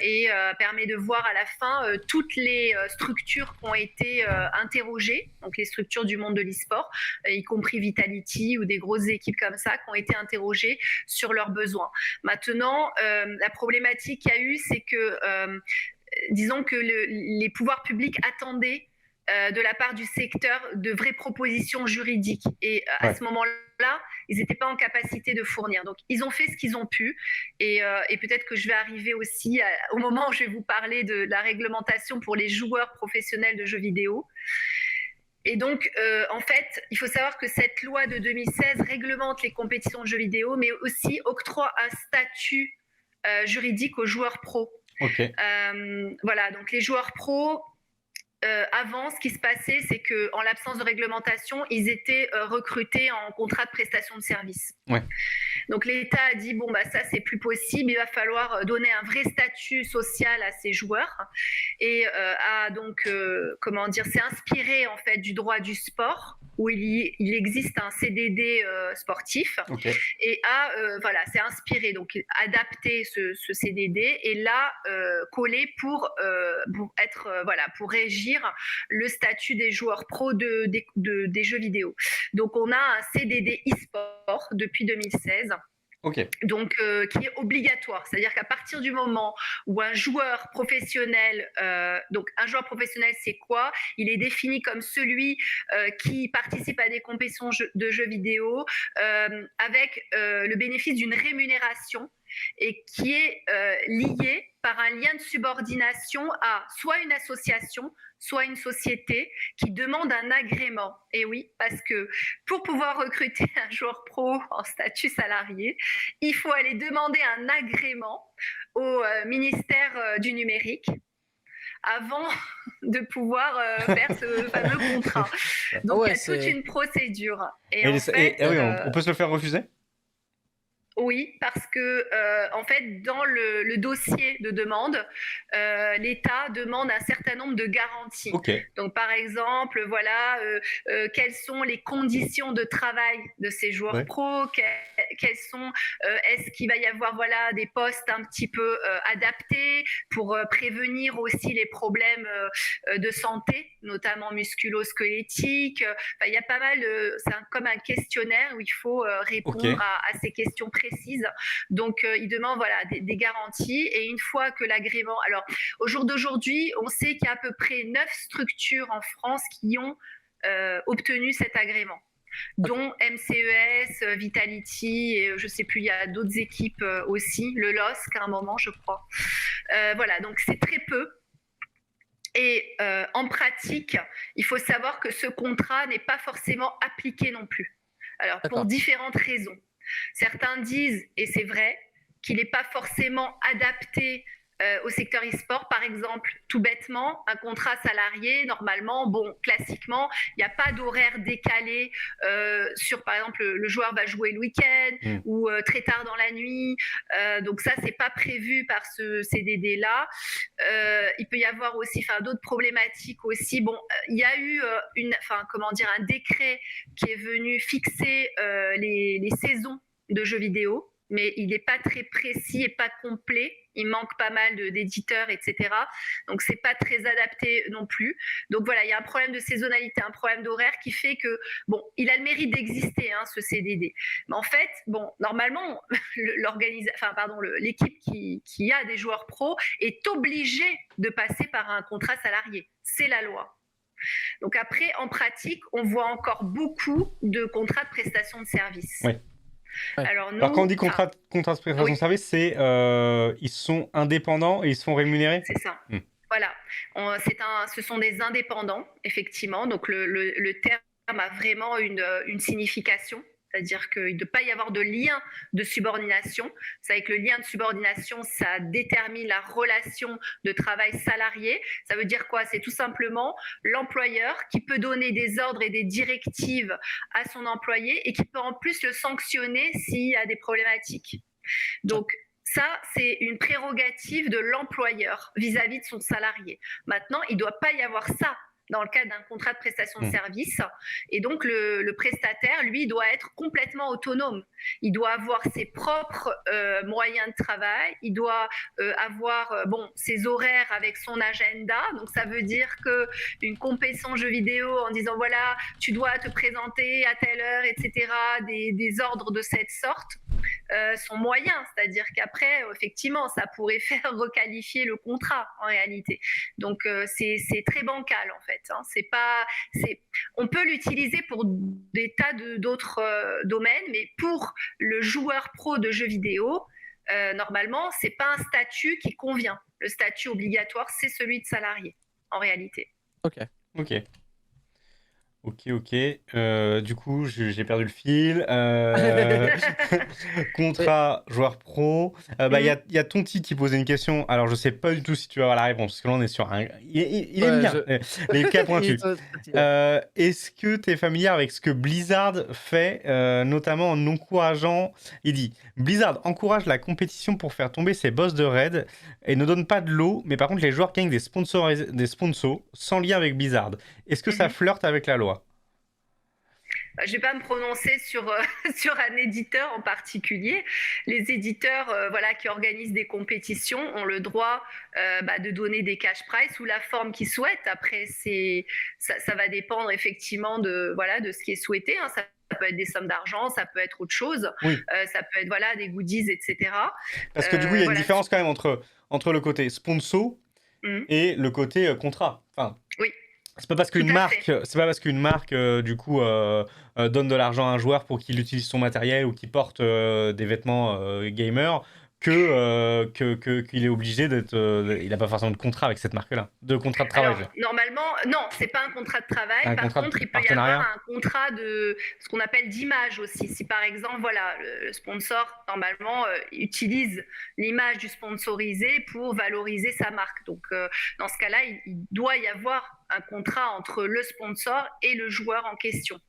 et permet de voir à la fin toutes les structures qui ont été interrogées, donc les structures du monde de l'e-sport, y compris Vitality ou des grosses équipes comme ça, qui ont été interrogées sur leurs besoins. Maintenant, la problématique qu'il y a eu, c'est que disons que les pouvoirs publics attendaient de la part du secteur de vraies propositions juridiques. Et à ce moment-là, ils n'étaient pas en capacité de fournir. Donc, ils ont fait ce qu'ils ont pu. Et peut-être que je vais arriver aussi au moment où je vais vous parler de la réglementation pour les joueurs professionnels de jeux vidéo. Et donc, en fait, il faut savoir que cette loi de 2016 réglemente les compétitions de jeux vidéo, mais aussi octroie un statut juridique aux joueurs pros. Voilà, donc les joueurs pros, avant, ce qui se passait, c'est qu'en l'absence de réglementation, ils étaient recrutés en contrat de prestation de service. Donc l'État a dit, bon, bah, ça, c'est plus possible, il va falloir donner un vrai statut social à ces joueurs. Et a donc, s'est inspiré en fait du droit du sport, où il existe un CDD sportif, et s'est inspiré, donc adapté ce CDD, et l'a collé pour régir le statut des joueurs pros des jeux vidéo. Donc on a un CDD e-sport depuis 2016. Donc, qui est obligatoire. C'est-à-dire qu'à partir du moment où un joueur professionnel, donc un joueur professionnel, c'est quoi? Il est défini comme celui qui participe à des compétitions de jeux vidéo avec le bénéfice d'une rémunération et qui est lié par un lien de subordination à soit une association, soit une société qui demande un agrément. Et oui, parce que pour pouvoir recruter un joueur pro en statut salarié, il faut aller demander un agrément au ministère du numérique avant de pouvoir faire ce fameux contrat. Donc, il y a toute une procédure. On peut se le faire refuser ? Oui, parce que en fait, dans le dossier de demande, l'État demande un certain nombre de garanties. Donc, par exemple, voilà, quelles sont les conditions de travail de ces joueurs pros, quelles sont, est-ce qu'il va y avoir des postes un petit peu adaptés pour prévenir aussi les problèmes de santé, notamment musculo-squelettiques. Il y a pas mal, c'est comme un questionnaire où il faut répondre à ces questions précises. Donc, il demande des garanties. Et une fois que l'agrément... Alors, au jour d'aujourd'hui, on sait qu'il y a à peu près 9 structures en France qui ont obtenu cet agrément, dont MCES, Vitality, et je ne sais plus, il y a d'autres équipes aussi, le LOSC à un moment, je crois. Voilà, donc c'est très peu. Et en pratique, il faut savoir que ce contrat n'est pas forcément appliqué non plus. Alors, pour différentes raisons. Certains disent, et c'est vrai, qu'il n'est pas forcément adapté au secteur e-sport. Par exemple, tout bêtement, un contrat salarié, normalement, classiquement, il n'y a pas d'horaire décalé sur, par exemple, le joueur va jouer le week-end ou très tard dans la nuit. Donc ça, c'est pas prévu par ce CDD-là. Il peut y avoir aussi d'autres problématiques aussi. Bon, il y a eu un décret qui est venu fixer les saisons de jeux vidéo, mais il n'est pas très précis et pas complet. Il manque pas mal d'éditeurs, etc. Donc, c'est pas très adapté non plus. Donc, voilà, il y a un problème de saisonnalité, un problème d'horaire qui fait que, il a le mérite d'exister, ce CDD. Mais en fait, normalement, l'équipe qui a des joueurs pros est obligée de passer par un contrat salarié. C'est la loi. Donc, après, en pratique, on voit encore beaucoup de contrats de prestation de service. Alors, quand on dit contrat de prestation de service, c'est ils sont indépendants et ils sont rémunérés. C'est ça. Voilà. Ce sont des indépendants, effectivement. Donc, le terme a vraiment une signification. C'est-à-dire qu'il ne peut pas y avoir de lien de subordination. Vous savez que le lien de subordination, ça détermine la relation de travail salarié. Ça veut dire quoi? C'est tout simplement l'employeur qui peut donner des ordres et des directives à son employé et qui peut en plus le sanctionner s'il y a des problématiques. Donc, Ça, c'est une prérogative de l'employeur vis-à-vis de son salarié. Maintenant, il ne doit pas y avoir ça dans le cadre d'un contrat de prestation de service. Et donc, le prestataire, lui, doit être complètement autonome. Il doit avoir ses propres moyens de travail. Il doit avoir ses horaires avec son agenda. Donc, ça veut dire qu'une compétition jeu vidéo en disant, voilà, tu dois te présenter à telle heure, etc., des ordres de cette sorte, sont moyens. C'est-à-dire qu'après, effectivement, ça pourrait faire requalifier le contrat, en réalité. Donc, c'est très bancal, en fait. On peut l'utiliser pour des tas d'autres domaines, mais pour le joueur pro de jeux vidéo, normalement, c'est pas un statut qui convient. Le statut obligatoire, c'est celui de salarié, en réalité. Ok. Du coup, j'ai perdu le fil. Contrat joueur pro. Il y a Tonti qui posait une question. Alors, je sais pas du tout si tu vas avoir la réponse, parce que là, on est sur un. Il aime bien les cas pointus. Est-ce que tu es familier avec ce que Blizzard fait, notamment en encourageant. Il dit Blizzard encourage la compétition pour faire tomber ses boss de raid et ne donne pas de lot, mais par contre, les joueurs gagnent des sponsors sans lien avec Blizzard. Est-ce que ça flirte avec la loi? Je ne vais pas me prononcer sur un éditeur en particulier. Les éditeurs qui organisent des compétitions ont le droit de donner des cash prize sous la forme qu'ils souhaitent. Après, ça va dépendre effectivement de ce qui est souhaité. Ça peut être des sommes d'argent, ça peut être autre chose. Oui. Ça peut être des goodies, etc. Parce que du coup, il y a une différence quand même entre le côté sponsor et le côté contrat. Oui. C'est pas parce qu'une marque du coup donne de l'argent à un joueur pour qu'il utilise son matériel ou qu'il porte des vêtements gamer qu'il est obligé d'être. Il n'a pas forcément de contrat avec cette marque-là, de contrat de travail. Alors, normalement, non, c'est pas un contrat de travail. Par contre, il peut y avoir un contrat de ce qu'on appelle d'image aussi. Si par exemple, le sponsor normalement utilise l'image du sponsorisé pour valoriser sa marque. Donc, dans ce cas-là, il doit y avoir un contrat entre le sponsor et le joueur en question.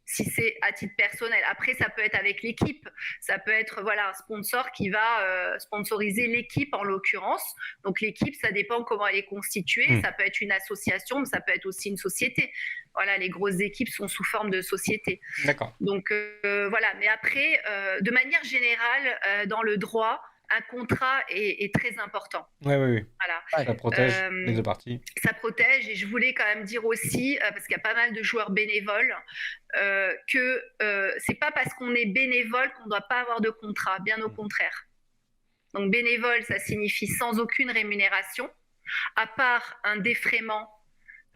Si c'est à titre personnel. Après, ça peut être avec l'équipe. Ça peut être un sponsor qui va sponsoriser l'équipe en l'occurrence. Donc l'équipe, ça dépend comment elle est constituée. Ça peut être une association, mais ça peut être aussi une société. Voilà, les grosses équipes sont sous forme de société. D'accord. Donc mais après, de manière générale, dans le droit, un contrat est très important. Oui. Voilà. Ça protège les deux parties. Ça protège, et je voulais quand même dire aussi, parce qu'il y a pas mal de joueurs bénévoles, que c'est pas parce qu'on est bénévole qu'on ne doit pas avoir de contrat, bien au contraire. Donc bénévole, ça signifie sans aucune rémunération, à part un défraiement,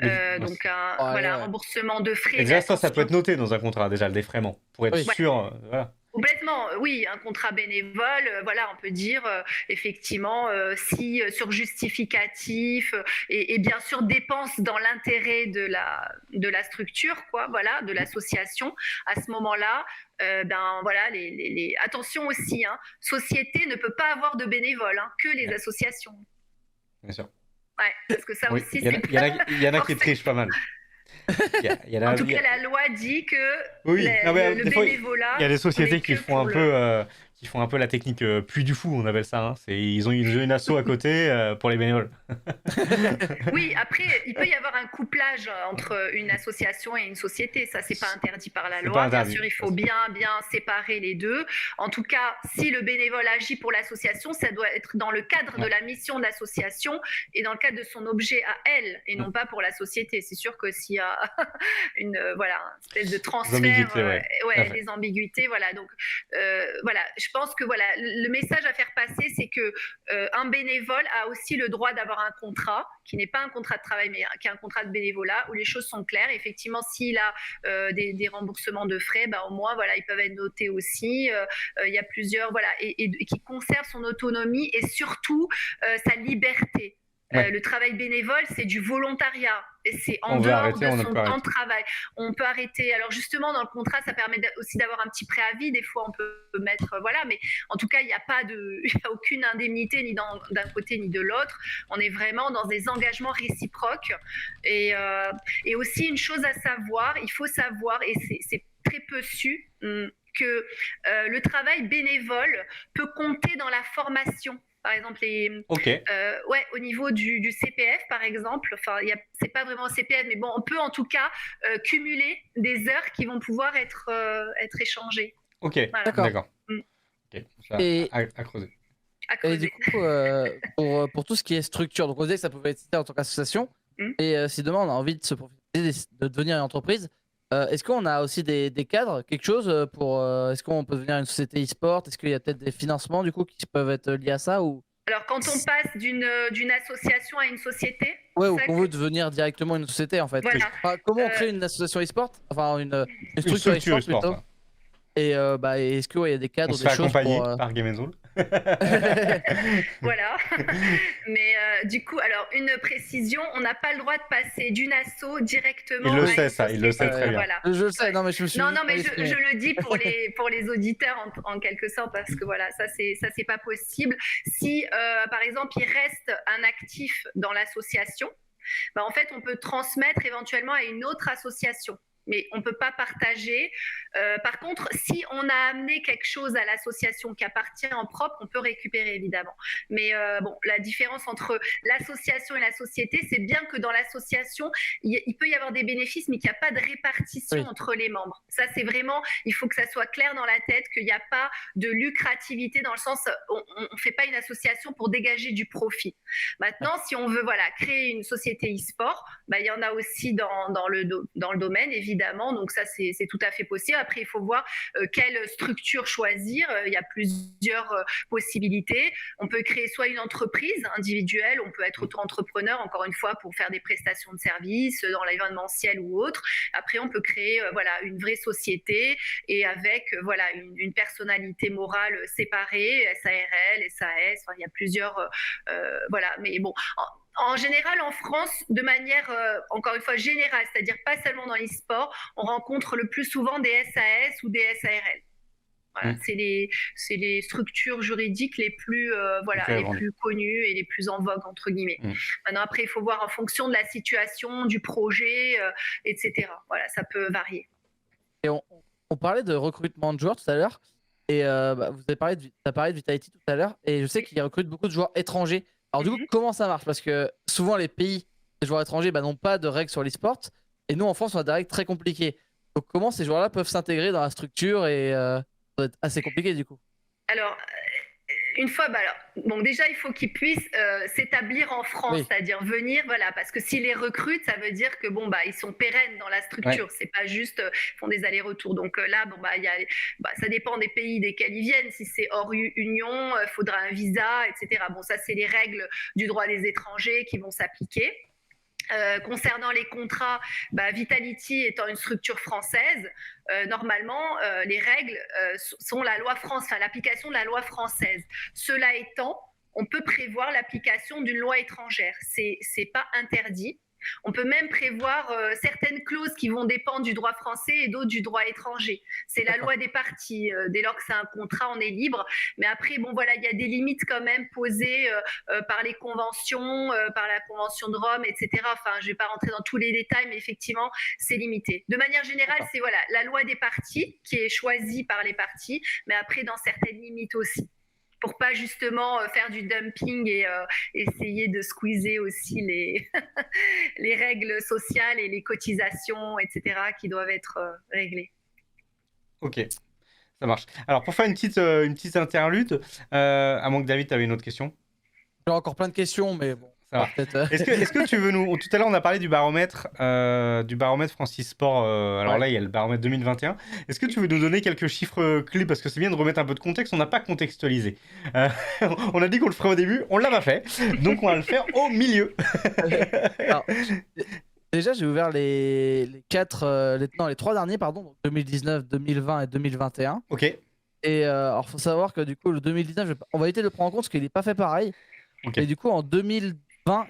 donc un remboursement de frais. Et déjà, ça peut être noté dans un contrat, déjà, le défraiement, pour être sûr. Voilà. Complètement, oui, un contrat bénévole, on peut dire effectivement si sur justificatif et bien sûr dépenses dans l'intérêt de la structure, de l'association. À ce moment-là, attention aussi, société ne peut pas avoir de bénévoles, que les associations. Bien sûr. Ouais, parce que ça aussi, il y en a qui trichent pas mal. En tout cas, la loi dit que le bénévolat. Il y a des sociétés qui font un peu la technique pluie du fou, on appelle ça. Ils ont une asso à côté pour les bénévoles. Oui, après, il peut y avoir un couplage entre une association et une société. Ça, c'est pas interdit par la loi. Bien sûr, il faut bien séparer les deux. En tout cas, si le bénévole agit pour l'association, ça doit être dans le cadre de la mission de l'association et dans le cadre de son objet à elle, et non pas pour la société. C'est sûr que s'il y a une espèce de transfert, des ambiguïtés, Donc, je pense que le message à faire passer, c'est que un bénévole a aussi le droit d'avoir un contrat qui n'est pas un contrat de travail, mais qui est un contrat de bénévolat où les choses sont claires. Effectivement, s'il a des remboursements de frais, au moins, ils peuvent être notés aussi. Il y a plusieurs, et qui conservent son autonomie et surtout sa liberté. Le travail bénévole, c'est du volontariat. Et c'est en dehors de son temps de travail. On peut arrêter. Alors justement, dans le contrat, ça permet aussi d'avoir un petit préavis. Des fois, on peut mettre... mais en tout cas, il n'y a aucune indemnité ni d'un côté ni de l'autre. On est vraiment dans des engagements réciproques. Et aussi, une chose à savoir, il faut savoir, et c'est très peu su, que le travail bénévole peut compter dans la formation. Par exemple, Ok, au niveau du CPF, par exemple, enfin, c'est pas vraiment CPF, mais bon, on peut en tout cas cumuler des heures qui vont pouvoir être échangées. ok, Voilà. D'accord. d'accord. Mm. Ok, ça, Et, à creuser. À et creuser. du coup, pour tout ce qui est structure, donc on disait que ça pouvait être cité en tant qu'association. Mm. Et si demain on a envie de se profiter, de devenir une entreprise, est-ce qu'on a aussi des cadres, quelque chose pour. Est-ce qu'on peut devenir une société e-sport? Est-ce qu'il y a peut-être des financements du coup qui peuvent être liés à ça ou... Alors, quand on passe d'une association à une société, Ouais, ou ça qu'on veut devenir directement une société en fait. Voilà. Enfin, comment on Euh, crée une association e-sport? Enfin, une Une structure structure e-sport e-sport, plutôt. hein. Et est-ce qu'il y a des On cadres, se des fait choses accompagner pour. par Game Zone. Voilà. Mais du coup, alors une précision, on n'a pas le droit de passer d'une asso directement Il le à sait, une ça, il le sait société. très bien. Voilà. Je le sais, non mais je me suis Non, juste non, mais mal je exprimé. le dis pour les auditeurs en quelque sorte parce que voilà, ça c'est pas possible. Si par exemple il reste un actif dans l'association, bah, en fait on peut transmettre éventuellement à une autre association. Mais on ne peut pas partager. Par contre, si on a amené quelque chose à l'association qui appartient en propre, on peut récupérer évidemment. Mais bon, la différence entre l'association et la société, c'est bien que dans l'association, il peut y avoir des bénéfices, mais qu'il n'y a pas de répartition entre les membres. Ça, c'est vraiment, il faut que ça soit clair dans la tête, qu'il n'y a pas de lucrativité dans le sens, on ne fait pas une association pour dégager du profit. Maintenant, si on veut créer une société e-sport, bah, il y en a aussi dans le domaine, évidemment. Donc ça, c'est tout à fait possible. Après, il faut voir quelle structure choisir. Il y a plusieurs possibilités. On peut créer soit une entreprise individuelle, on peut être auto-entrepreneur, encore une fois, pour faire des prestations de services dans l'événementiel ou autre. Après, on peut créer une vraie société et avec une personnalité morale séparée, SARL, SAS. Enfin, il y a plusieurs... mais bon... En général, en France, de manière, encore une fois, générale, c'est-à-dire pas seulement dans l'e-sport, on rencontre le plus souvent des SAS ou des SARL. Voilà, c'est les structures juridiques les plus, les plus connues et les plus en vogue, entre guillemets. Maintenant, après, il faut voir en fonction de la situation, du projet, etc. Voilà, ça peut varier. Et on parlait de recrutement de joueurs tout à l'heure. Et vous avez parlé de Vitality tout à l'heure. Et je sais qu'ils recrutent beaucoup de joueurs étrangers. Alors du coup, comment ça marche? Parce que souvent les pays, les joueurs étrangers n'ont pas de règles sur l'e-sport. Et nous en France, on a des règles très compliquées. Donc comment ces joueurs-là peuvent s'intégrer dans la structure? Et ça doit être assez compliqué du coup. Alors, une fois, déjà, il faut qu'ils puissent s'établir en France, c'est-à-dire venir, parce que s'ils les recrutent, ça veut dire que ils sont pérennes dans la structure. C'est pas juste ils font des allers-retours. Donc là, ça dépend des pays desquels ils viennent. Si c'est hors Union, il faudra un visa, etc. Bon, ça, c'est les règles du droit des étrangers qui vont s'appliquer. Concernant les contrats, Vitality étant une structure française, normalement, les règles sont la loi française, l'application de la loi française. Cela étant, on peut prévoir l'application d'une loi étrangère. C'est pas interdit. On peut même prévoir certaines clauses qui vont dépendre du droit français et d'autres du droit étranger. C'est la loi des parties. Dès lors que c'est un contrat, on est libre. Mais après, il y a des limites quand même posées par les conventions, par la Convention de Rome, etc. Enfin, je ne vais pas rentrer dans tous les détails, mais effectivement, c'est limité. De manière générale, c'est la loi des parties qui est choisie par les parties, mais après, dans certaines limites aussi. Pour pas justement faire du dumping et essayer de squeezer aussi les règles sociales et les cotisations, etc., qui doivent être réglées. Ok, ça marche. Alors, pour faire une petite interlude, à moins que David, tu avais une autre question. J'ai encore plein de questions, mais bon. Ça va. Est-ce que tu veux nous... Tout à l'heure, on a parlé du baromètre France e-sport. Alors là, il y a le baromètre 2021. Est-ce que tu veux nous donner quelques chiffres clés? Parce que c'est bien de remettre un peu de contexte. On n'a pas contextualisé. On a dit qu'on le ferait au début. On l'a pas fait. Donc, on va le faire au milieu. Alors, déjà, j'ai ouvert les 3 derniers, pardon. 2019, 2020 et 2021. Ok. Et alors, faut savoir que du coup, le 2019, on va éviter de le prendre en compte parce qu'il n'est pas fait pareil. Okay. Et du coup, en 2020,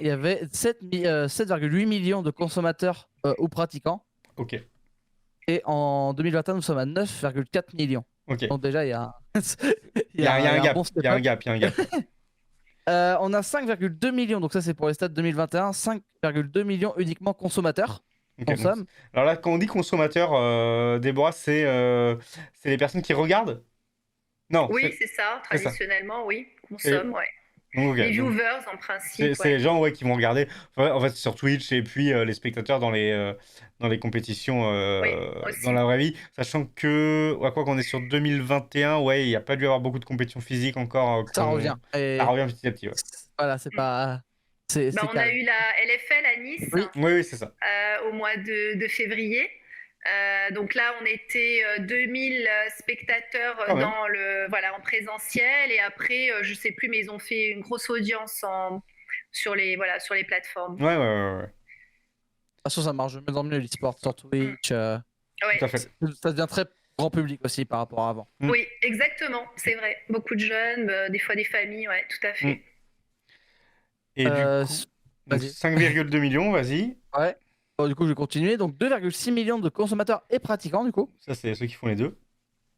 il y avait 7,8 millions de consommateurs ou pratiquants. Ok. Et en 2021, nous sommes à 9,4 millions. Okay. Donc déjà, il y a un gap. Il y a un gap. On a 5,2 millions, donc ça c'est pour les stats 2021, 5,2 millions uniquement consommateurs. Ok, donc, consomment. alors là, quand on dit consommateur, Déborah, c'est les personnes qui regardent? Non, Oui, c'est ça, c'est ça. traditionnellement, oui, Et, consomme, ouais. donc, ok, Les donc viewers, en c'est principe, c'est les ouais. gens ouais, qui vont regarder en fait, sur Twitch et puis les spectateurs dans les compétitions Oui, dans la aussi. vraie vie, sachant que, ouais, quoi qu'on est sur 2021, ouais, il n'y a pas dû y avoir beaucoup de compétitions physiques encore. Ça revient. Ça Et revient petit à petit, ouais. voilà, c'est Mm. pas. C'est Bah, on a calme. eu la LFL à Nice Oui, Oui, oui, c'est ça. au mois de février. Donc là, on était 2000 spectateurs Quand même. en présentiel. Et après, je sais plus, mais ils ont fait une grosse audience sur les plateformes. Ouais, ouais, ouais, ouais. de toute façon, ça marche de mieux en mieux l'e-sport sur Twitch. Ouais. Tout à fait. Ça devient très grand public aussi par rapport à avant. Mm. Oui, exactement, c'est vrai. Beaucoup de jeunes, des fois des familles, ouais, tout à fait. Mm. Et du Euh, coup, donc Vas-y. 5,2 millions, vas-y. Ouais. Bon, du coup, je vais continuer. Donc 2,6 millions de consommateurs et pratiquants, du coup. Ça, c'est ceux qui font les deux.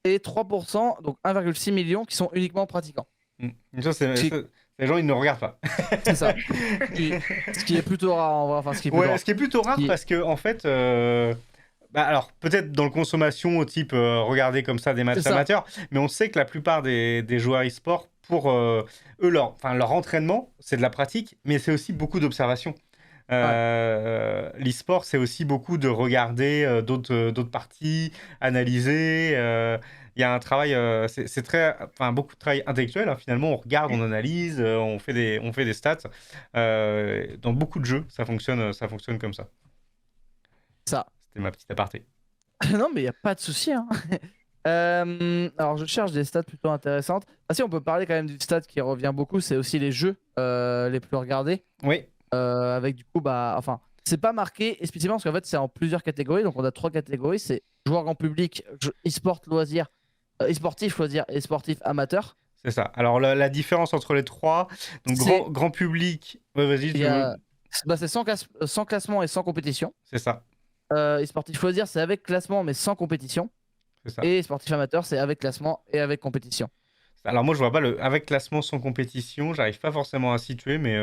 Et 3%, donc 1,6 million qui sont uniquement pratiquants. Mm. Donc ça, Qui- les gens, ils ne regardent pas. C'est ça. Ce qui est plutôt rare en vrai. Enfin, ce qui est plutôt Ouais, rare. ce qui est plutôt rare Qui- parce que, en fait, bah, alors peut-être dans le consommation, au type regarder comme ça des matchs C'est ça. amateurs, mais on sait que la plupart des joueurs e-sport, pour eux, leur entraînement, c'est de la pratique, mais c'est aussi beaucoup d'observation. L'e-sport, c'est aussi beaucoup de regarder d'autres parties, analyser. Il y a un travail, c'est très, beaucoup de travail intellectuel, hein. Finalement, on regarde, on analyse, on fait des stats. Dans beaucoup de jeux, ça fonctionne comme ça. Ça. C'était ma petite aparté. Non, mais il n'y a pas de souci. Hein. Alors, je cherche des stats plutôt intéressantes. Ah si, on peut parler quand même du stat qui revient beaucoup, c'est aussi les jeux les plus regardés. Oui, Avec du coup, c'est pas marqué spécifiquement parce qu'en fait, c'est en plusieurs catégories. Donc, on a 3 catégories, c'est joueurs grand public, e-sport loisirs, e-sportif loisirs et sportif amateur. c'est ça. Alors, la différence entre les trois, donc C'est- grand public, ouais, vas-y, Il y a... c'est sans classement et sans compétition. c'est ça. E-sportif loisirs, c'est avec classement mais sans compétition. C'est ça. Et sportif amateur, c'est avec classement et avec compétition. Alors moi, je vois pas avec classement sans compétition, j'arrive pas forcément à situer, mais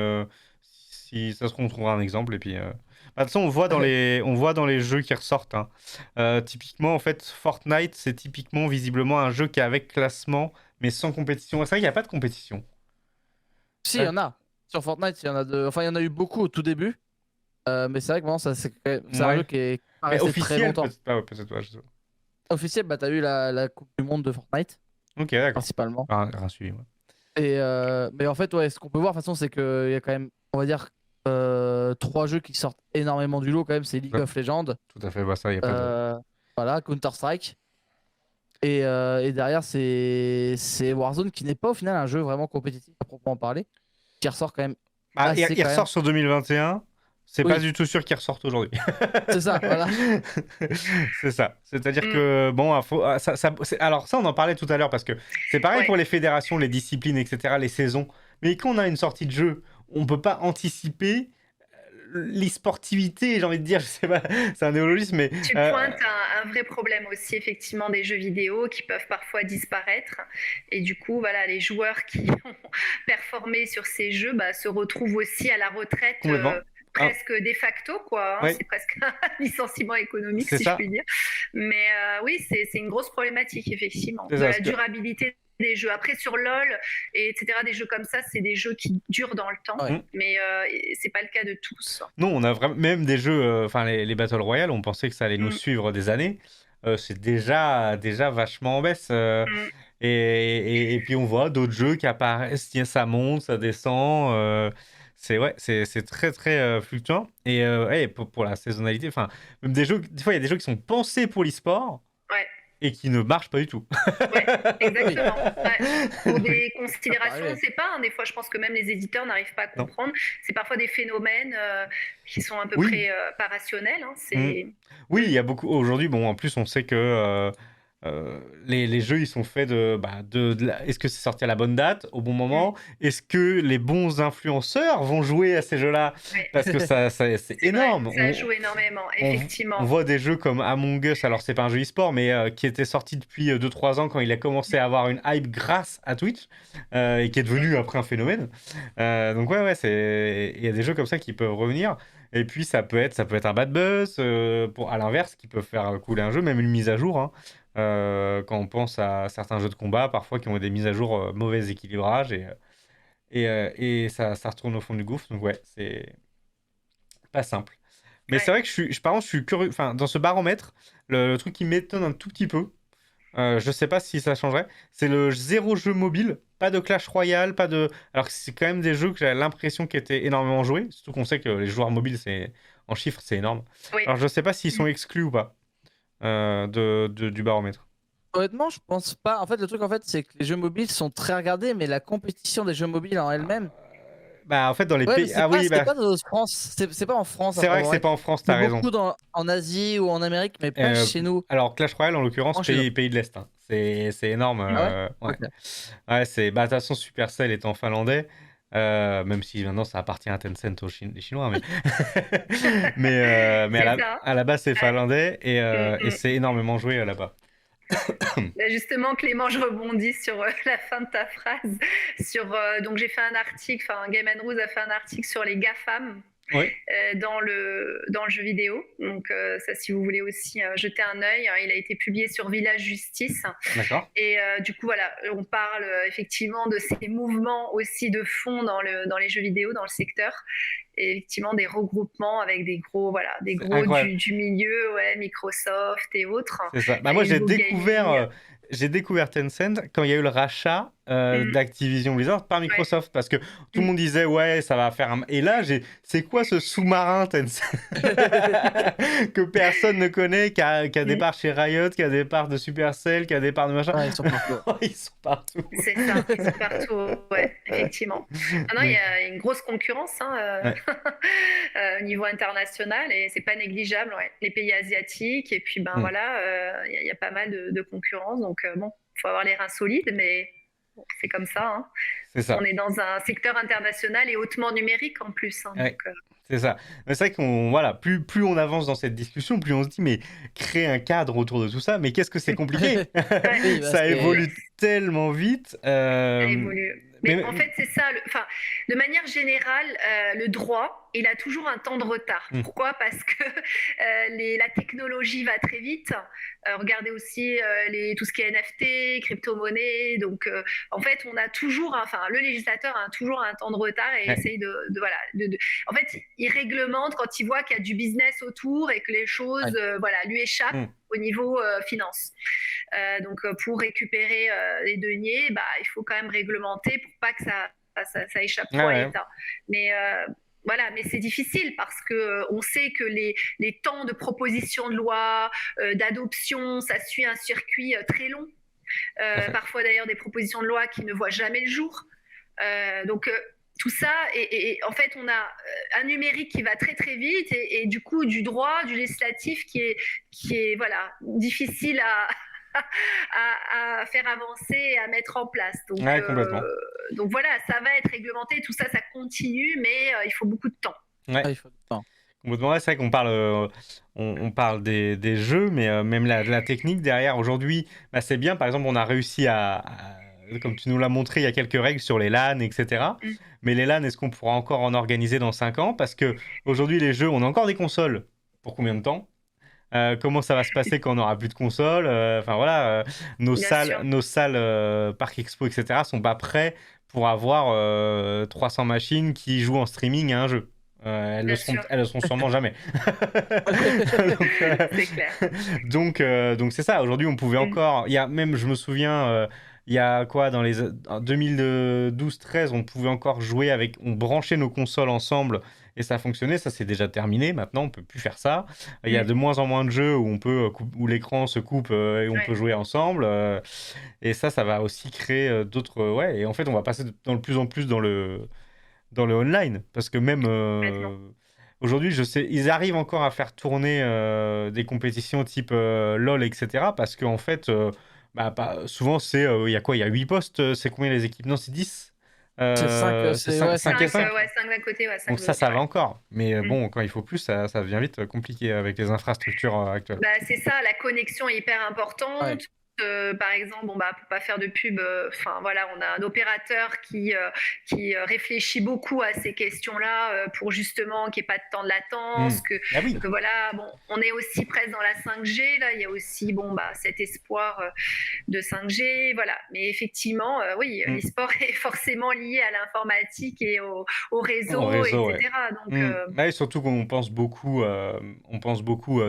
si ça se trouve, on trouvera un exemple. Et puis, de toute façon, on voit dans les jeux qui ressortent, hein. Typiquement, en fait, Fortnite, c'est typiquement, visiblement, un jeu qui est avec classement, mais sans compétition. C'est vrai qu'il n'y a pas de compétition. Si, il y en a. Sur Fortnite, il y en a il y en a eu beaucoup au tout début. Mais c'est vrai que vraiment, c'est un Ouais. jeu qui est pas Mais resté très officiel, longtemps. peut-être pas, ouais, peut-être pas. Je sais pas. Officiel, t'as eu la Coupe du Monde de Fortnite, Ok, d'accord. principalement. Rien suivi, ouais. Et, mais en fait, ouais, ce qu'on peut voir, de toute façon, c'est qu'il y a quand même, on va dire, 3 jeux qui sortent énormément du lot, quand même. C'est League Ouais. of Legends, Tout à fait, bah ça, il n'y a pas de... voilà, Counter-Strike. Et derrière, c'est Warzone, qui n'est pas au final un jeu vraiment compétitif à proprement parler, qui ressort quand même. Ah, assez il quand ressort sur 2021, c'est Oui. pas du tout sûr qu'il ressorte aujourd'hui. C'est ça, voilà. C'est ça. C'est-à-dire que, bon, alors ça, on en parlait tout à l'heure, parce que c'est pareil Ouais. pour les fédérations, les disciplines, etc., les saisons. Mais quand on a une sortie de jeu, on peut pas anticiper l'e-sportivité, j'ai envie de dire, je sais pas, c'est un néologisme, mais... Tu pointes un vrai problème aussi, effectivement, des jeux vidéo qui peuvent parfois disparaître. Et du coup, voilà, les joueurs qui ont performé sur ces jeux se retrouvent aussi à la retraite Complètement. presque de facto, quoi. Hein. Oui. C'est presque un licenciement économique, C'est si ça. je puis dire. Mais oui, c'est une grosse problématique, effectivement, C'est de ça, la parce que- durabilité des jeux. Après, sur LoL, etc., des jeux comme ça, c'est des jeux qui durent dans le temps. Ouais. Mais c'est pas le cas de tous. Non, on a vraiment même des jeux, les Battle Royale, on pensait que ça allait nous suivre des années. C'est déjà vachement en baisse. Et puis on voit d'autres jeux qui apparaissent, tiens, ça monte, ça descend. C'est très très fluctuant. Et ouais, pour la saisonnalité, même des jeux, des fois il y a des jeux qui sont pensés pour l'e-sport Ouais. et qui ne marchent pas du tout. Ouais, exactement. Ouais. Pour des considérations, pareil. on ne sait pas. Hein, des fois, je pense que même les éditeurs n'arrivent pas à Non. comprendre. C'est parfois des phénomènes qui sont à peu Oui. près pas rationnels. Hein. C'est... Oui, il y a beaucoup. Aujourd'hui, bon, en plus, on sait que les jeux, ils sont faits est-ce que c'est sorti à la bonne date, au bon moment? Est-ce que les bons influenceurs vont jouer à ces jeux-là? Ouais. Parce que c'est C'est énorme. vrai, ça joue énormément, effectivement. On voit des jeux comme Among Us, alors c'est pas un jeu e-sport, mais qui était sorti depuis 2-3 ans quand il a commencé à avoir une hype grâce à Twitch et qui est devenu après un phénomène. Donc ouais, il y a des jeux comme ça qui peuvent revenir. Et puis ça peut être un bad buzz, à l'inverse, qui peut faire couler un jeu, même une mise à jour, hein. Quand on pense à certains jeux de combat, parfois qui ont des mises à jour mauvais équilibrage et ça retourne au fond du gouffre. Donc ouais, c'est pas simple. Mais c'est Ouais. vrai que par contre, je suis curieux. Enfin, dans ce baromètre, le truc qui m'étonne un tout petit peu, je sais pas si ça changerait, c'est le zéro jeu mobile. Pas de Clash Royale, pas de. Alors que c'est quand même des jeux que j'avais l'impression qui étaient énormément joués. Surtout qu'on sait que les joueurs mobiles, en chiffres, c'est énorme. Oui. Alors je sais pas s'ils sont exclus ou pas du baromètre. Honnêtement, je pense pas. En fait, le truc, c'est que les jeux mobiles sont très regardés, mais la compétition des jeux mobiles en elle-même. Bah, en fait, dans les Ouais, mais pays. Ah oui, c'est bah. pas dans France. C'est pas en France, C'est vrai que en c'est vrai. pas en France, C'est t'as raison. beaucoup en Asie ou en Amérique, mais pas chez nous. Alors, Clash Royale, en l'occurrence, En chez nous. pays de l'Est, hein. C'est énorme. Ah ouais Ouais. Ok. Ouais, bah, de toute façon, Supercell étant finlandais, même si maintenant ça appartient à Tencent les Chinois, mais, mais C'est à, ça. à la base, c'est finlandais et Mm. c'est énormément joué là-bas. Bah, justement, Clément, je rebondis sur la fin de ta phrase. Donc, j'ai fait un article, enfin, Game Rose a fait un article sur les GAFAM Oui, dans le jeu vidéo. Donc, ça, si vous voulez aussi jeter un œil, il a été publié sur Village Justice. d'accord. Et du coup, voilà, on parle effectivement de ces mouvements aussi de fond dans les jeux vidéo, dans le secteur. Et effectivement, des regroupements avec des gros C'est gros incroyable. du milieu, ouais, Microsoft et autres. C'est ça. Bah, moi, j'ai Facebook découvert, Gaming. j'ai découvert Tencent quand il y a eu le rachat Mm. d'Activision Blizzard par Ouais. Microsoft. Parce que tout le monde disait, ouais, ça va faire un. Et là, c'est quoi ce sous-marin Tencent que personne ne connaît, qui a des parts chez Riot, qui a des parts de Supercell, qui a des parts de machin. Ouais, ils sont partout. Ils sont partout. C'est ça, ils sont partout, ouais, effectivement. Ah non, il y a une grosse concurrence hein, Ouais. au niveau international et c'est pas négligeable. Ouais. Les pays asiatiques et puis ben Mm. voilà, il y a pas mal de concurrence. Donc bon, faut avoir les reins solides, mais bon, c'est comme ça. Hein. C'est ça. On est dans un secteur international et hautement numérique en plus. Hein, Ouais. donc, C'est ça. Mais c'est vrai qu'on, voilà, plus on avance dans cette discussion, plus on se dit, mais créer un cadre autour de tout ça, mais qu'est-ce que c'est compliqué. Oui, bah, Ça c'est- évolue tellement vite. ça évolue. Mais en fait, c'est ça. De manière générale, le droit, il a toujours un temps de retard. Mm. Pourquoi? Parce que la technologie va très vite. Regardez aussi tout ce qui est NFT, crypto-monnaie. Donc, en fait, on a toujours, le législateur a toujours un temps de retard et Ouais. essaye en fait, il réglemente quand il voit qu'il y a du business autour et que les choses, lui échappent Mm. au niveau finance. Donc, pour récupérer les deniers, il faut quand même réglementer pour pas que ça échappe trop à Ouais. l'État. Mais voilà, mais c'est difficile parce que on sait que les temps de proposition de loi, d'adoption, ça suit un circuit très long. Parfois d'ailleurs des propositions de loi qui ne voient jamais le jour. Donc tout ça, et en fait, on a un numérique qui va très très vite et du coup du droit, du législatif qui est voilà, difficile à faire avancer et à mettre en place. Donc, Ouais, complètement. donc voilà, ça va être réglementé, tout ça, ça continue, mais il faut beaucoup de temps. Ouais. Ah, il faut du temps. Complètement, ouais, c'est vrai qu'on parle, on parle des jeux, mais même la technique derrière, aujourd'hui, c'est bien. Par exemple, on a réussi comme tu nous l'as montré, il y a quelques règles sur les LAN, etc. Mm. Mais les LAN, est-ce qu'on pourra encore en organiser dans 5 ans? Parce que aujourd'hui, les jeux, on a encore des consoles. Pour combien de temps? Comment ça va se passer quand on n'aura plus de consoles? Enfin voilà, nos Bien salles, sûr. nos salles Parc Expo, etc. sont pas prêts pour avoir 300 machines qui jouent en streaming à un jeu. Elles Bien sûr. le seront sûrement jamais. Donc, C'est clair. donc c'est ça. Aujourd'hui, on pouvait Mm. encore. Il y a même, je me souviens, il y a quoi en 2012-13, on pouvait encore jouer avec. On branchait nos consoles ensemble et ça fonctionnait. Ça, c'est déjà terminé. Maintenant, on peut plus faire ça. Il y a de moins en moins de jeux où on peut où l'écran se coupe et on Ouais. peut jouer ensemble. Et ça va aussi créer d'autres. Ouais. Et en fait, on va passer de plus en plus dans le online parce que même Complètement. aujourd'hui, je sais, ils arrivent encore à faire tourner des compétitions type LoL, etc. Parce qu'en fait, souvent, il y a quoi? Il y a 8 postes. C'est combien les équipes? Non, c'est 10. C'est 5, C'est c'est 5, ouais, 5 et 5. Ouais, 5 d'un côté, ouais, 5 Donc de ça l'autre. va Ouais. encore. Mais Mm. bon, quand il faut plus, ça devient vite compliqué avec les infrastructures actuelles. C'est ça, la connexion est hyper importante. Ouais. par exemple, bon, bah, pour pas faire de pub, enfin voilà, on a un opérateur qui réfléchit beaucoup à ces questions-là pour justement qu'il n'y ait pas de temps de latence, Ah oui. que voilà, bon, on est aussi presque dans la 5G, là, il y a aussi bon, bah, cet espoir de 5G, voilà. Mais effectivement, oui, l'e-sport est forcément lié à l'informatique et au réseau, réseau, ouais. etc. Donc, Ouais, surtout qu'on pense beaucoup,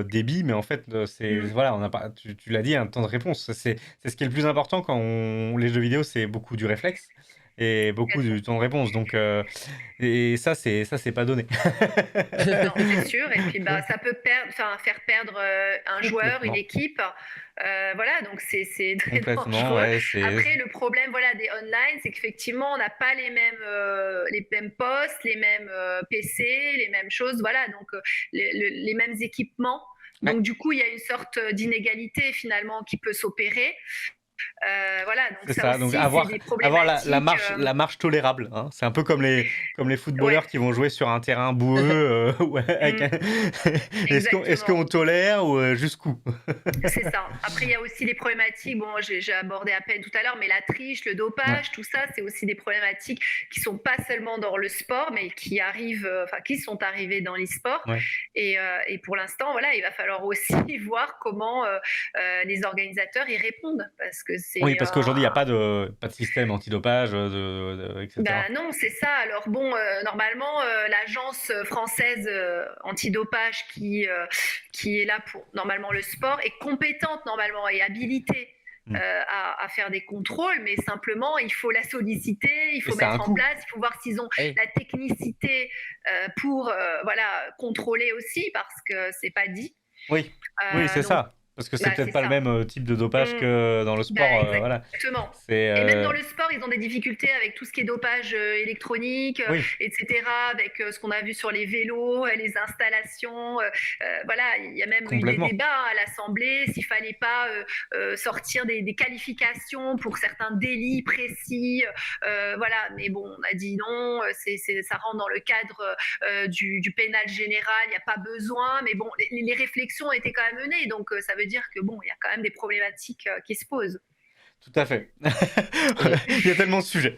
débit, mais en fait, c'est voilà, on n'a pas, tu l'as dit, un temps de réponse. C'est ce qui est le plus important quand les jeux vidéo, c'est beaucoup du réflexe et beaucoup du temps de réponse. Donc, et ça, c'est pas donné. non, c'est sûr. Et puis, bah, ça peut faire perdre un joueur, une Complètement. équipe. Voilà, donc c'est très Complètement, dangereux. ouais, c'est Après, le problème, voilà, des online, c'est qu'effectivement, on n'a pas les mêmes postes, les mêmes PC, les mêmes choses, voilà, donc les mêmes équipements. Ouais. Donc, du coup, il y a une sorte d'inégalité finalement qui peut s'opérer. Voilà, donc c'est ça ça. Donc aussi, avoir c'est des la problématiques. la marche tolérable, hein. C'est un peu comme les Ouais, footballeurs qui vont jouer sur un terrain boueux, ouais, avec mm, est-ce qu'on exactement. tolère ou jusqu'où? C'est ça. Après, il y a aussi des problématiques, bon, j'ai abordé à peine tout à l'heure, mais la triche, le Ouais. dopage, tout ça, c'est aussi des problématiques qui sont pas seulement dans le sport, mais qui arrivent, enfin, qui sont arrivées dans l'e-sport. Ouais. Et pour l'instant, voilà, il va falloir aussi voir comment les organisateurs y répondent, parce que Oui, c'est parce qu'aujourd'hui, il n'y a pas de système antidopage, etc. bah non, c'est ça. Alors bon, normalement, l'agence française antidopage qui est là pour normalement le sport est compétente normalement et habilitée à faire des contrôles, mais simplement il faut la solliciter, il Et faut ça a un mettre en coût. place, il faut voir s'ils ont Oui. la technicité pour voilà contrôler aussi parce que c'est pas dit. Oui, oui, c'est Donc ça. Parce que c'est bah, peut-être c'est pas le ça. même type de dopage Mm. que dans le sport. Bah, Voilà. exactement. C'est Et même dans le sport, ils ont des difficultés avec tout ce qui est dopage électronique, oui, etc., avec ce qu'on a vu sur les vélos, les installations. Voilà, il y a même eu des complètement. débats à l'Assemblée s'il fallait pas sortir des qualifications pour certains délits précis. Voilà, mais bon, on a dit non, ça rentre dans le cadre du pénal général, il n'y a pas besoin. Mais bon, les réflexions étaient quand même menées, donc ça veut dire que bon, il y a quand même des problématiques qui se posent. Tout à fait. Et- Il y a tellement de sujets.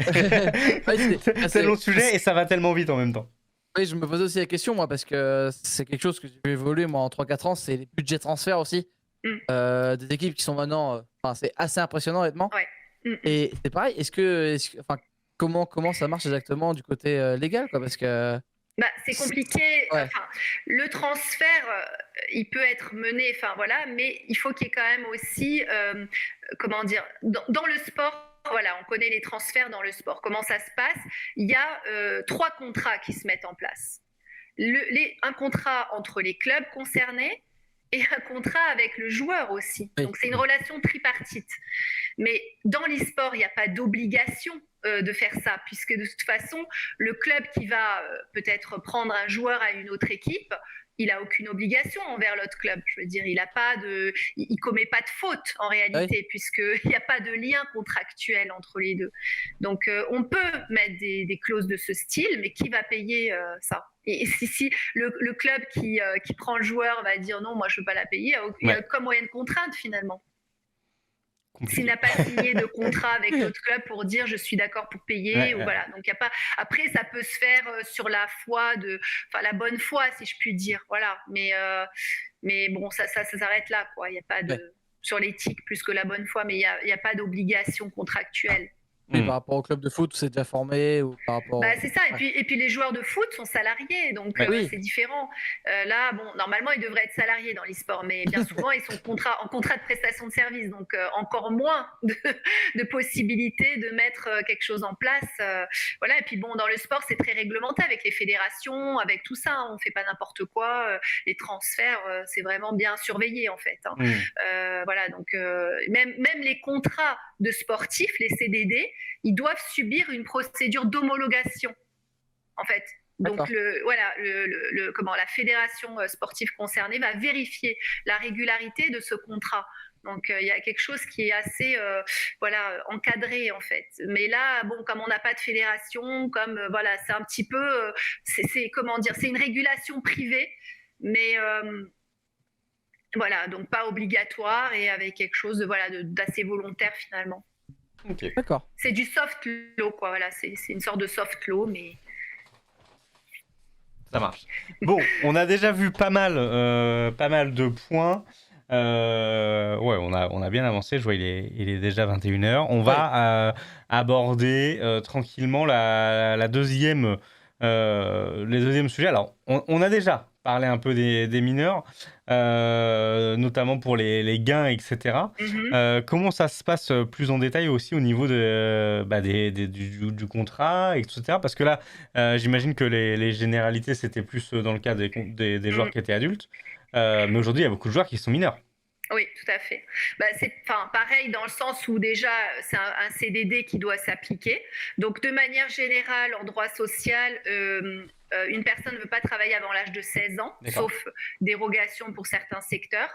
Ouais, Tellement de sujets et ça va tellement vite en même temps. oui, je me pose aussi la question, moi, parce que c'est quelque chose que j'ai vu évoluer, moi, en 3-4 ans, c'est les budgets transferts aussi. Mm. Des équipes qui sont maintenant. Enfin, c'est assez impressionnant, honnêtement. Ouais. Mm, mm. Et c'est pareil, enfin, comment ça marche exactement du côté légal, quoi, parce que. Bah, c'est compliqué. Ouais. Enfin, le transfert, il peut être mené, enfin voilà, mais il faut qu'il y ait quand même aussi, comment dire, dans le sport. Voilà, on connaît les transferts dans le sport. Comment ça se passe? Il y a 3 contrats qui se mettent en place. Un contrat entre les clubs concernés et un contrat avec le joueur aussi. Oui. Donc c'est une relation tripartite. Mais dans l'e-sport, il n'y a pas d'obligation de faire ça, puisque de toute façon, le club qui va peut-être prendre un joueur à une autre équipe, il a aucune obligation envers l'autre club. Je veux dire, il commet pas de faute en réalité, puisqu'il n'y a pas de lien contractuel entre les deux. Donc, on peut mettre des clauses de ce style, mais qui va payer ça? Et si le club qui prend le joueur va dire non, moi je ne veux pas la payer, il y a comme moyen de contrainte finalement. S'il n'a pas signé de contrat avec l'autre club pour dire je suis d'accord pour payer, Ouais, ou ouais. voilà. Donc il y a pas. Après, ça peut se faire sur la foi enfin la bonne foi, si je puis dire, voilà. Mais bon, ça s'arrête là, quoi. Il y a pas de Ouais. sur l'éthique plus que la bonne foi, mais il y a pas d'obligation contractuelle. Oui, par rapport au club de foot où c'est déjà formé, ou par rapport. Bah, c'est ça. Ouais. Et puis les joueurs de foot sont salariés, donc Ouais. Oui. c'est différent. Là, bon, normalement, ils devraient être salariés dans l'e-sport, mais bien souvent, ils sont en contrat de prestation de service, donc encore moins de possibilités de mettre quelque chose en place. Voilà. Et puis bon, dans le sport, c'est très réglementé avec les fédérations, avec tout ça. On fait pas n'importe quoi. Les transferts, c'est vraiment bien surveillé en fait. Hein. Voilà. Donc même les contrats de sportifs, les CDD, ils doivent subir une procédure d'homologation, en fait. Donc, la fédération sportive concernée va vérifier la régularité de ce contrat. Donc, il y a quelque chose qui est assez encadré, en fait. Mais là, bon, comme on n'a pas de fédération, c'est un petit peu, c'est une régulation privée, mais Voilà, donc pas obligatoire et avec quelque chose de voilà d'assez volontaire finalement. Ok. D'accord. C'est du soft law, quoi. Voilà, c'est une sorte de soft law, mais Ça marche. Bon, on a déjà vu pas mal de points. Ouais, on a bien avancé. Je vois, il est déjà 21h. On va aborder tranquillement les deuxièmes sujets. Alors, on a déjà parlé un peu des mineurs, notamment pour les gains, etc. Comment ça se passe plus en détail aussi au niveau du contrat, etc. Parce que là, j'imagine que les généralités, c'était plus dans le cas des joueurs qui étaient adultes. Mais aujourd'hui, il y a beaucoup de joueurs qui sont mineurs. Oui, tout à fait. C'est pareil dans le sens où déjà, c'est un CDD qui doit s'appliquer. Donc, de manière générale, en droit social, une personne ne veut pas travailler avant l'âge de 16 ans, sauf dérogation pour certains secteurs.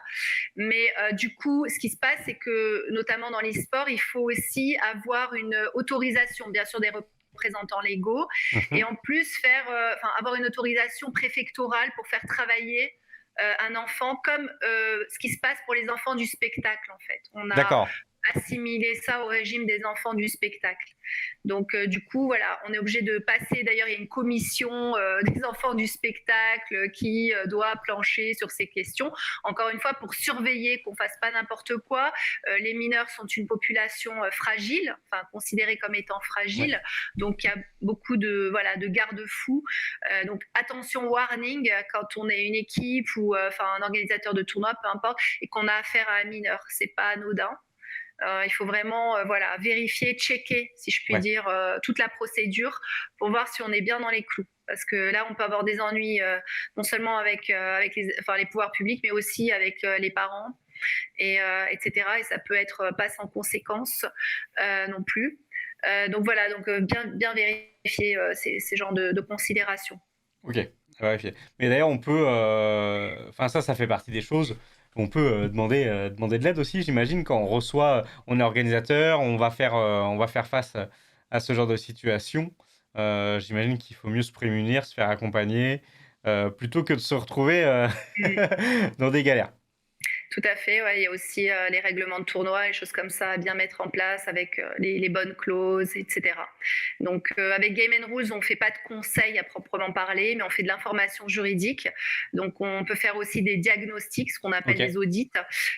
Mais du coup, ce qui se passe, c'est que, notamment dans l'e-sport, il faut aussi avoir une autorisation, bien sûr, des représentants légaux, et en plus avoir une autorisation préfectorale pour faire travailler un enfant comme ce qui se passe pour les enfants du spectacle, en fait. On a assimilé ça au régime des enfants du spectacle. Donc, du coup, voilà, on est obligé de passer. D'ailleurs, il y a une commission des enfants du spectacle qui doit plancher sur ces questions. Encore une fois, pour surveiller qu'on ne fasse pas n'importe quoi. Les mineurs sont une population fragile, enfin considérée comme étant fragile. Donc, il y a beaucoup de garde-fous. Donc, attention, warning, quand on est une équipe ou un organisateur de tournoi, peu importe, et qu'on a affaire à un mineur. C'est pas anodin. Il faut vraiment vérifier, checker, si je puis dire, toute la procédure pour voir si on est bien dans les clous. Parce que là, on peut avoir des ennuis non seulement avec les pouvoirs publics, mais aussi avec les parents, etc. Et ça peut être pas sans conséquences non plus. Donc voilà, bien vérifier ces genres de considérations. Ok, vérifier. Mais d'ailleurs, on peut... ça fait partie des choses. On peut demander de l'aide aussi, j'imagine, quand on est organisateur, on va faire face à ce genre de situation. J'imagine qu'il faut mieux se prémunir, se faire accompagner, plutôt que de se retrouver dans des galères. Tout à fait, il y a aussi les règlements de tournoi, les choses comme ça à bien mettre en place avec les bonnes clauses, etc. Donc avec Game Rules, on ne fait pas de conseils à proprement parler, mais on fait de l'information juridique. Donc on peut faire aussi des diagnostics, ce qu'on appelle des audits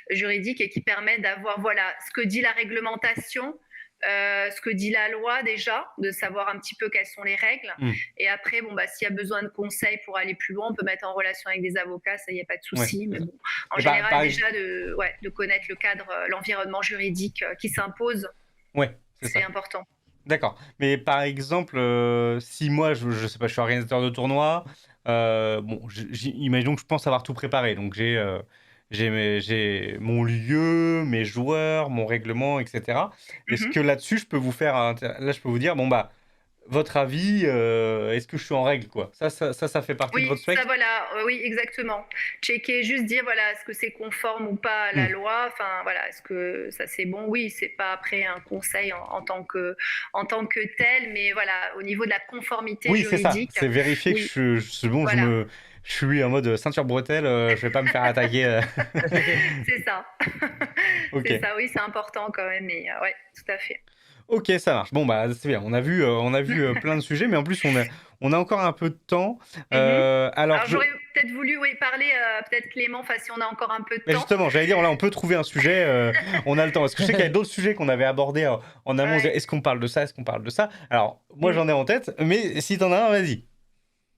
juridiques, et qui permettent d'avoir ce que dit la réglementation, ce que dit la loi déjà, de savoir un petit peu quelles sont les règles. Et après, s'il y a besoin de conseils pour aller plus loin, on peut mettre en relation avec des avocats, ça, il n'y a pas de souci. Mais bon, en général, déjà, de connaître le cadre, l'environnement juridique qui s'impose, c'est important. D'accord. Mais par exemple, si moi, je sais pas, je suis organisateur de tournoi, imaginons que je pense avoir tout préparé. Donc j'ai mon lieu, mes joueurs, mon règlement, etc. Est-ce que là-dessus, je peux vous dire, votre avis, est-ce que je suis en règle, quoi? Ça fait partie de votre spec? Oui, exactement. Checker, juste dire, est-ce que c'est conforme ou pas à la loi? Est-ce que ça c'est bon? Oui, c'est pas après un conseil en tant que tel, mais au niveau de la conformité juridique. Oui, c'est ça. C'est vérifier que c'est bon, je suis en mode ceinture bretelle, je vais pas me faire attaquer. C'est ça. C'est ça, oui, c'est important quand même, mais tout à fait. Ok, ça marche. Bon, c'est bien. On a vu plein de sujets, mais en plus, on a encore un peu de temps. Alors j'aurais peut-être voulu parler, peut-être Clément, si on a encore un peu de temps. Justement, j'allais dire, là, on peut trouver un sujet, on a le temps. Parce que je sais qu'il y a d'autres sujets qu'on avait abordés en amont. Est-ce qu'on parle de ça? Est-ce qu'on parle de ça? Alors, moi, j'en ai en tête, mais si t'en as un, vas-y.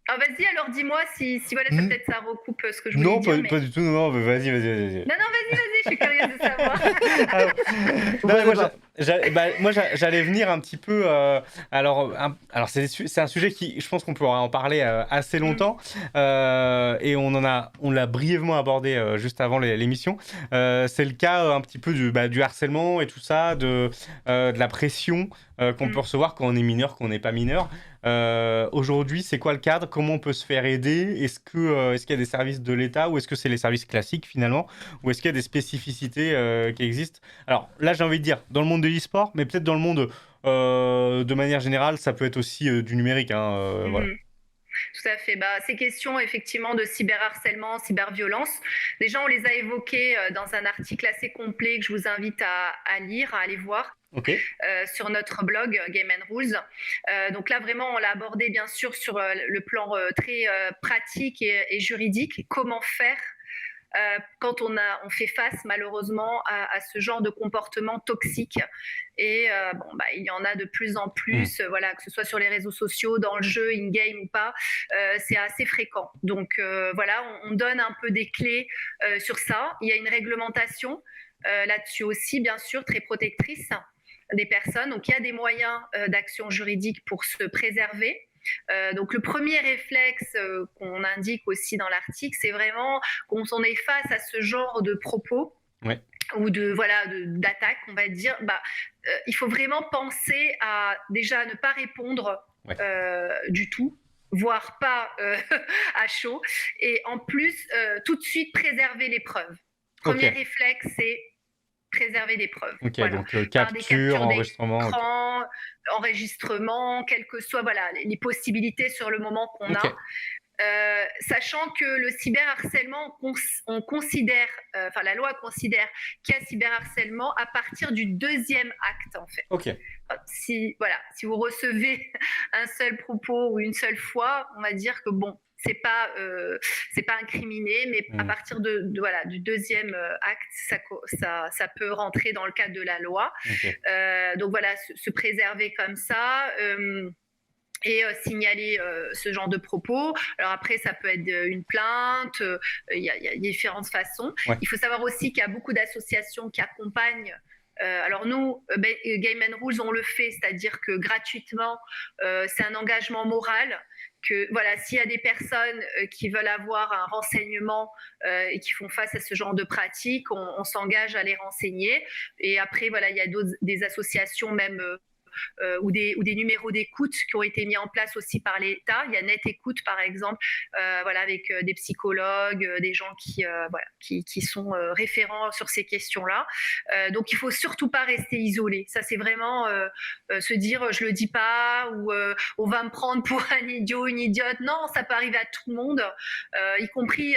Ah, vas-y, alors dis-moi si peut-être ça recoupe ce que je voulais dire. Non, pas du tout, non, vas-y. Non, vas-y, je suis curieuse de savoir. Moi, j'allais venir un petit peu... alors, c'est un sujet qui, je pense qu'on pourra en parler assez longtemps, et on l'a brièvement abordé juste avant l'émission. C'est le cas un petit peu du harcèlement et tout ça, de la pression qu'on peut recevoir quand on est mineur, quand on n'est pas mineur. Aujourd'hui, c'est quoi le cadre? Comment on peut se faire aider? Est-ce qu'il y a des services de l'État, ou est-ce que c'est les services classiques finalement? Ou est-ce qu'il y a des spécificités qui existent? Alors là, j'ai envie de dire, dans le monde de l'e-sport, mais peut-être dans le monde de manière générale, ça peut être aussi du numérique. Voilà. Tout Tout à fait. Ces questions, effectivement, de cyberharcèlement, cyberviolence, déjà, on les a évoquées dans un article assez complet que je vous invite à lire, à aller voir. Ok. Sur notre blog Game and Rules. Donc là, vraiment, on l'a abordé, bien sûr, sur le plan très pratique et juridique. Comment faire quand on fait face malheureusement à ce genre de comportement toxique. Et il y en a de plus en plus, voilà, que ce soit sur les réseaux sociaux, dans le jeu, in-game ou pas, c'est assez fréquent. Donc voilà, on donne un peu des clés sur ça. Il y a une réglementation là-dessus aussi, bien sûr, très protectrice des personnes. Donc il y a des moyens d'action juridique pour se préserver. Donc le premier réflexe qu'on indique aussi dans l'article, c'est vraiment quand on est face à ce genre de propos ou d'attaque, on va dire, il faut vraiment penser à déjà ne pas répondre du tout, voire pas à chaud, et en plus tout de suite préserver les preuves. Premier réflexe, c'est préserver des preuves. Ok, voilà. donc capture, enregistrement. Enregistrement, quelles que soient les possibilités sur le moment qu'on a. Sachant que le cyberharcèlement, on considère, la loi considère qu'il y a cyberharcèlement à partir du deuxième acte, en fait. Ok. Si vous recevez un seul propos ou une seule fois, on va dire que bon, c'est pas incriminé, mais à partir du deuxième acte, ça peut rentrer dans le cadre de la loi. Donc voilà, se préserver comme ça. Et signaler ce genre de propos. Alors après, ça peut être une plainte, il y a différentes façons. Il faut savoir aussi qu'il y a beaucoup d'associations qui accompagnent. Alors nous, Game and Rules, on le fait, c'est-à-dire que gratuitement, c'est un engagement moral. Que voilà, s'il y a des personnes qui veulent avoir un renseignement et qui font face à ce genre de pratiques, on s'engage à les renseigner. Et après, voilà, il y a des associations même ou des numéros d'écoute qui ont été mis en place aussi par l'État. Il y a Net Écoute, par exemple, avec des psychologues, des gens qui sont référents sur ces questions-là. Donc, il ne faut surtout pas rester isolé. Ça, c'est vraiment se dire je ne le dis pas ou on va me prendre pour un idiot, une idiote. Non, ça peut arriver à tout le monde, y compris...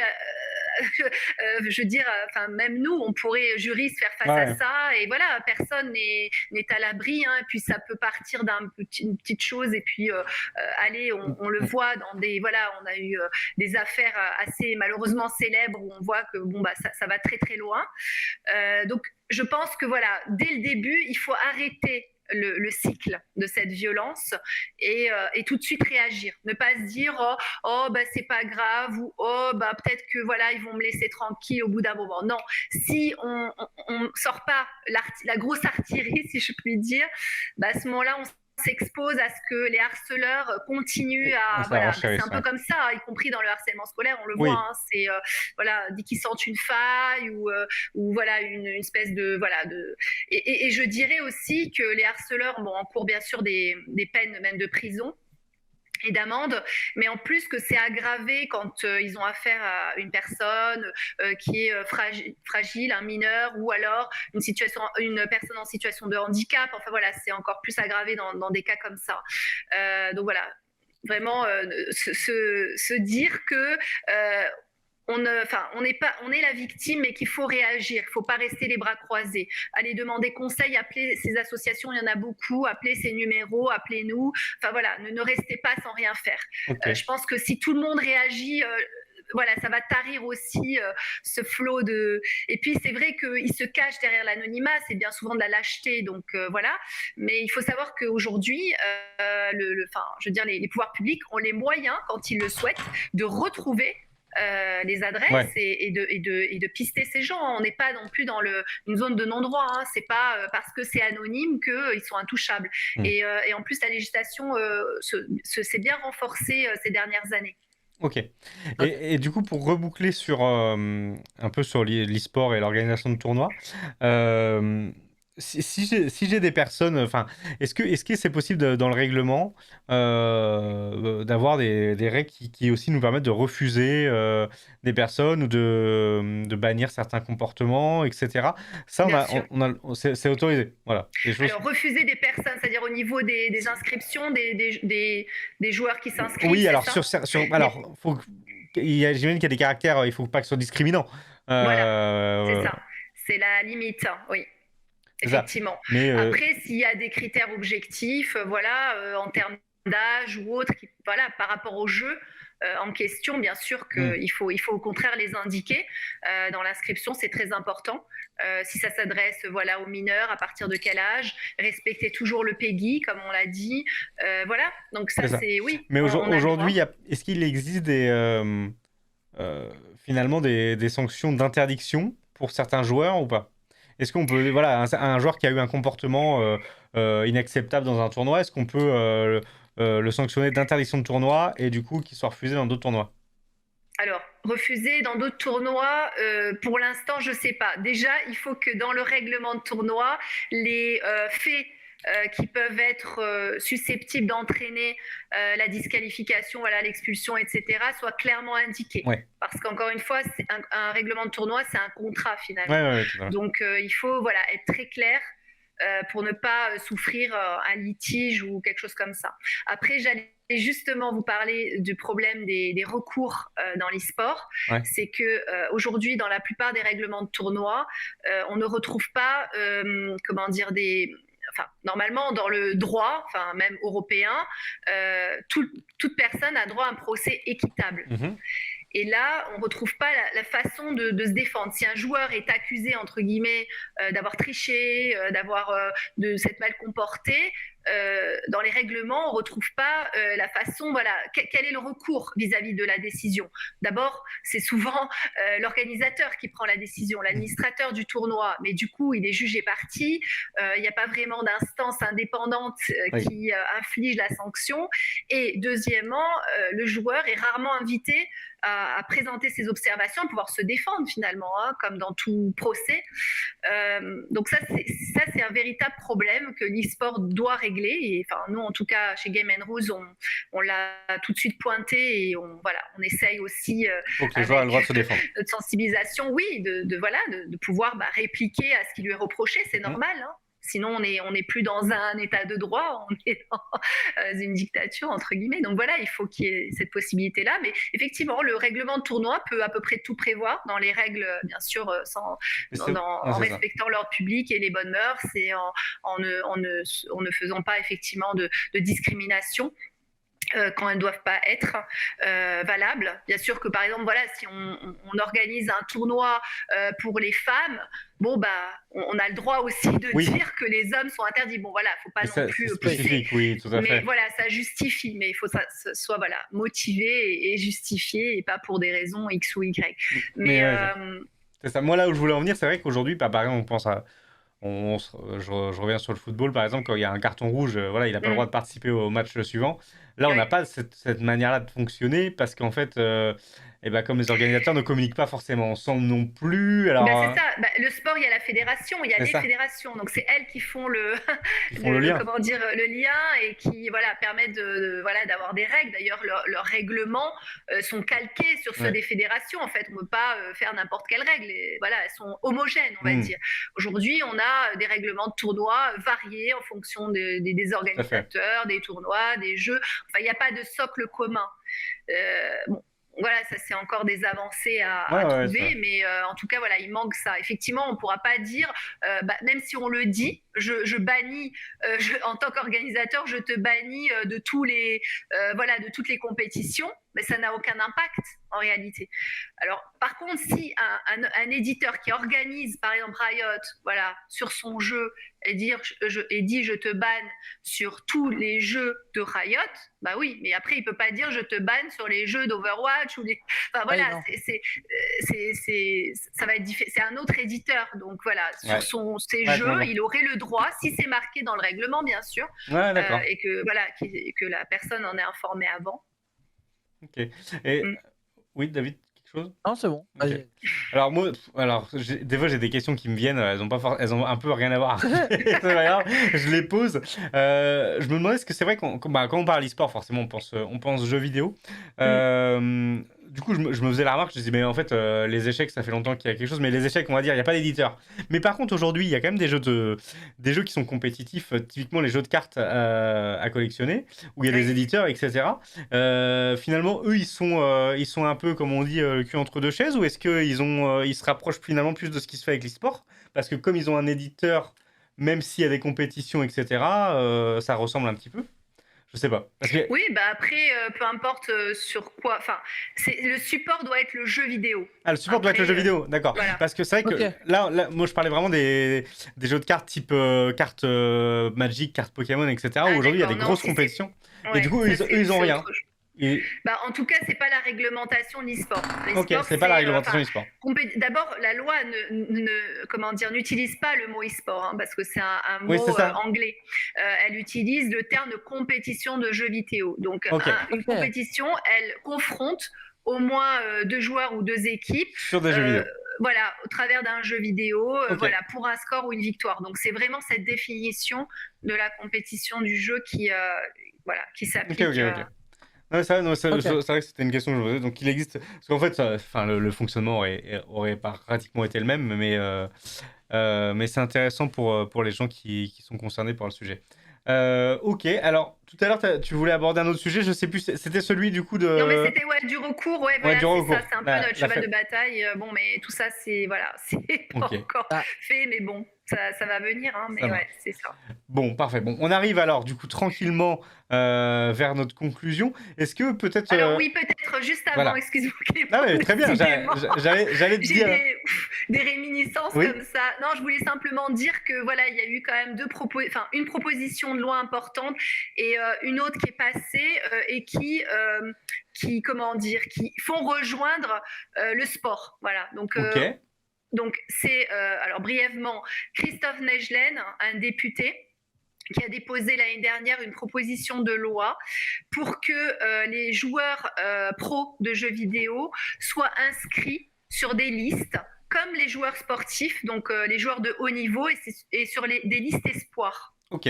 je veux dire, même nous, on pourrait, juristes, faire face à ça. Et voilà, personne n'est à l'abri. Et puis, ça peut partir d'une petite chose. Et puis, allez, on le voit dans des... Voilà, on a eu des affaires assez malheureusement célèbres où on voit que ça va très, très loin. Donc, je pense que voilà, dès le début, il faut arrêter le cycle de cette violence et tout de suite réagir. Ne pas se dire c'est pas grave ou peut-être que voilà ils vont me laisser tranquille au bout d'un moment. Non, si on sort pas la grosse artillerie, si je puis dire, à ce moment-là on s'expose à ce que les harceleurs continuent à... Voilà, c'est un peu comme ça, y compris dans le harcèlement scolaire, on le voit, hein, c'est dès qu'ils sentent une faille ou voilà, une espèce de... Voilà, et je dirais aussi que les harceleurs encourent bien sûr des peines même de prison et d'amende, mais en plus que c'est aggravé quand ils ont affaire à une personne qui est fragile, un mineur, ou alors une personne en situation de handicap. Enfin voilà, c'est encore plus aggravé dans des cas comme ça. Donc voilà, vraiment se dire que on est la victime, mais qu'il faut réagir. Il ne faut pas rester les bras croisés. Aller demander conseil, appeler ces associations, il y en a beaucoup, appeler ces numéros, appelez-nous. Enfin voilà, ne restez pas sans rien faire. Je pense que si tout le monde réagit, voilà, ça va tarir aussi ce flot de... Et puis c'est vrai qu'ils se cachent derrière l'anonymat, c'est bien souvent de la lâcheté, donc voilà. Mais il faut savoir qu'aujourd'hui, je veux dire, les pouvoirs publics ont les moyens, quand ils le souhaitent, de retrouver les adresses et de pister ces gens. On n'est pas non plus dans une zone de non-droit. Hein. C'est pas parce que c'est anonyme qu'ils sont intouchables. Et en plus, la législation s'est bien renforcée ces dernières années. Ok. Et du coup, pour reboucler sur un peu sur l'e-sport et l'organisation de tournois, si j'ai des personnes, enfin, est-ce que c'est possible dans le règlement d'avoir des règles qui aussi nous permettent de refuser des personnes ou de bannir certains comportements, etc. Ça, Bien sûr. c'est autorisé. Voilà. Des choses. Alors, refuser des personnes, c'est-à-dire au niveau des inscriptions, des joueurs qui s'inscrivent, Oui, c'est alors ça? alors, j'imagine qu'il y a des caractères, il faut pas que ce soit discriminant. Voilà, c'est Euh, ça. C'est la limite, hein, oui. c'est ça. Effectivement. Mais Après, s'il y a des critères objectifs, voilà, en termes d'âge ou autre, voilà, par rapport au jeu en question, bien sûr qu'il faut au contraire les indiquer dans l'inscription, c'est très important. Si ça s'adresse voilà aux mineurs, à partir de quel âge, respecter toujours le PEGI, comme on l'a dit, voilà. Donc ça, c'est ça. c'est oui. Mais On a le aujourd'hui, droit. est-ce qu'il existe finalement des sanctions d'interdiction pour certains joueurs ou pas? Est-ce qu'on peut, voilà, un joueur qui a eu un comportement inacceptable dans un tournoi, est-ce qu'on peut le sanctionner d'interdiction de tournoi et du coup qu'il soit refusé dans d'autres tournois? Alors, refuser dans d'autres tournois, pour l'instant, je ne sais pas. Déjà, il faut que dans le règlement de tournoi, les faits qui peuvent être susceptibles d'entraîner la disqualification, voilà, l'expulsion, etc., soient clairement indiqués. Ouais. Parce qu'encore une fois, un règlement de tournoi, c'est un contrat finalement. Ouais, tout à fait. Donc, il faut voilà, être très clair pour ne pas souffrir un litige ou quelque chose comme ça. Après, j'allais justement vous parler du problème des recours dans l'e-sport. Ouais. C'est que aujourd'hui, dans la plupart des règlements de tournoi, on ne retrouve pas, comment dire, enfin, normalement, dans le droit, enfin, même européen, toute personne a droit à un procès équitable. Et là, on ne retrouve pas la façon de se défendre. Si un joueur est accusé, entre guillemets, d'avoir triché, de s'être mal comporté, dans les règlements, on ne retrouve pas la façon, voilà, quel est le recours vis-à-vis de la décision. D'abord, c'est souvent l'organisateur qui prend la décision, l'administrateur du tournoi, mais du coup, il est jugé parti, il n'y a pas vraiment d'instance indépendante qui inflige la sanction. Et deuxièmement, le joueur est rarement invité à présenter ses observations, à pouvoir se défendre finalement, hein, comme dans tout procès. Donc ça, c'est un véritable problème que l'e-sport doit régler. Et enfin, nous, en tout cas, chez Game Rules, on l'a tout de suite pointé et on essaye aussi Donc les joueurs ont le droit de se défendre. Notre sensibilisation, oui, de pouvoir répliquer à ce qui lui est reproché, c'est normal. Hein. Sinon, on n'est plus dans un état de droit, on est dans une dictature, entre guillemets. Donc voilà, il faut qu'il y ait cette possibilité-là. Mais effectivement, le règlement de tournoi peut à peu près tout prévoir dans les règles, bien sûr, en respectant l'ordre public et les bonnes mœurs et en ne faisant pas effectivement de discrimination. Quand elles ne doivent pas être valables. Bien sûr que, par exemple, voilà, si on organise un tournoi pour les femmes, bon, bah, on a le droit aussi de dire que les hommes sont interdits. Bon, voilà, il ne faut pas non plus spécifique, oui, tout à fait. Mais voilà, ça justifie, mais il faut que ça soit voilà, motivé et justifié et pas pour des raisons X ou Y. Mais c'est ça. Moi, là où je voulais en venir, c'est vrai qu'aujourd'hui, par exemple, on pense à... je reviens sur le football, par exemple, quand il y a un carton rouge, voilà, il n'a pas le droit de participer au match suivant. Là, on n'a pas cette manière-là de fonctionner parce qu'en fait, comme les organisateurs ne communiquent pas forcément ensemble non plus. Alors, c'est ça. Le sport, il y a la fédération, il y a les fédérations. Donc, c'est elles qui font le lien. Comment dire, le lien et qui permettent d'avoir des règles. D'ailleurs, leurs règlements sont calqués sur ceux des fédérations. En fait, on ne peut pas faire n'importe quelle règle. Et, voilà, elles sont homogènes, on va dire. Aujourd'hui, on a des règlements de tournois variés en fonction des organisateurs, des tournois, des jeux. Enfin, il n'y a pas de socle commun. Bon, voilà, ça c'est encore des avancées à trouver, mais en tout cas, voilà, il manque ça. Effectivement, on ne pourra pas dire, même si on le dit, je bannis, en tant qu'organisateur, je te bannis de de toutes les compétitions, mais ça n'a aucun impact en réalité. Alors, par contre, si un éditeur qui organise, par exemple Riot, voilà, sur son jeu, et dit je te banne sur tous les jeux de Riot, bah oui, mais après il peut pas dire je te banne sur les jeux d'Overwatch ou les. Enfin voilà, ça va être différent. C'est un autre éditeur, donc voilà, sur ses jeux, il aurait le droit, si c'est marqué dans le règlement, bien sûr, et que voilà, que la personne en est informée avant. Ok. Et oui, David. quelque chose? Non, c'est bon. Ok. Vas-y. Alors moi, des fois j'ai des questions qui me viennent, elles ont un peu rien à voir. C'est pas grave, je les pose. Je me demandais, est-ce que c'est vrai quand on parle e-sport, forcément on pense jeux vidéo. Mm. Du coup, je me faisais la remarque, je disais mais en fait les échecs, ça fait longtemps qu'il y a quelque chose, mais les échecs, on va dire, il n'y a pas d'éditeur. Mais par contre aujourd'hui, il y a quand même des jeux qui sont compétitifs, typiquement les jeux de cartes à collectionner, où il y a des Oui. éditeurs, etc. Finalement, eux, ils sont un peu, comme on dit, le cul entre deux chaises, ou est-ce qu'ils se rapprochent finalement plus de ce qui se fait avec l'e-sport? Parce que comme ils ont un éditeur, même s'il y a des compétitions, etc., ça ressemble un petit peu. Je sais pas. Parce que... Oui, bah après, peu importe sur quoi. Enfin, le support doit être le jeu vidéo. Ah, le support doit être le jeu Après, vidéo, d'accord. voilà. Parce que c'est vrai que Ok. là, moi, je parlais vraiment des jeux de cartes type cartes Magic, cartes Pokémon, etc., où Ah aujourd'hui, il y a des d'accord, non, grosses si c'est. compétitions. Et du Ouais, coup, ça eux, ils ont c'est rien. autre chose. Et... Bah, en tout cas, c'est pas la réglementation de l'e-sport. Ok, L'e-sport, c'est pas la c'est. réglementation e-sport. D'abord, la loi comment dire, n'utilise pas le mot e-sport, hein, parce que c'est un Oui, c'est mot ça. anglais. Elle utilise le terme de compétition de jeux vidéo. Donc, Ok. une Ok. compétition, elle confronte au moins deux joueurs ou deux équipes. Sur des jeux vidéo. Voilà, au travers d'un jeu vidéo, Ok. voilà, pour un score ou une victoire. Donc, c'est vraiment cette définition de la compétition du jeu voilà, qui s'applique. Ok. Non, c'est Ok. vrai que c'était une question que je me posais. Donc, il existe. Parce qu'en fait, enfin, le fonctionnement aurait pratiquement été le même, mais c'est intéressant pour les gens qui sont concernés par le sujet. Ok, alors, tout à l'heure, tu voulais aborder un autre sujet, je sais plus, c'était celui du coup Non, mais de. c'était du recours, ouais, Ouais, voilà, du c'est recours. ça, c'est un peu notre La cheval de fête. bataille. Bon, mais tout ça, c'est voilà, c'est pas Ok, encore Ah, fait, mais bon, ça va venir, hein, ça mais ouais, marche. c'est ça. Bon, parfait. Bon, on arrive alors, du coup, tranquillement vers notre conclusion. Est-ce que peut-être. Alors oui, peut-être juste avant, Voilà. excuse-moi, Ah Clément, ouais, très bien, décidément. j'allais te J'ai dire. des réminiscences Oui, comme ça. Non, je voulais simplement dire que voilà, il y a eu quand même une proposition de loi importante et une autre qui est passée et comment dire, qui font rejoindre le sport. Voilà. ok. Donc c'est alors brièvement Christophe Negelen, un député qui a déposé l'année dernière une proposition de loi pour que les joueurs pros de jeux vidéo soient inscrits sur des listes comme les joueurs sportifs, donc les joueurs de haut niveau et sur des listes espoirs. Ok.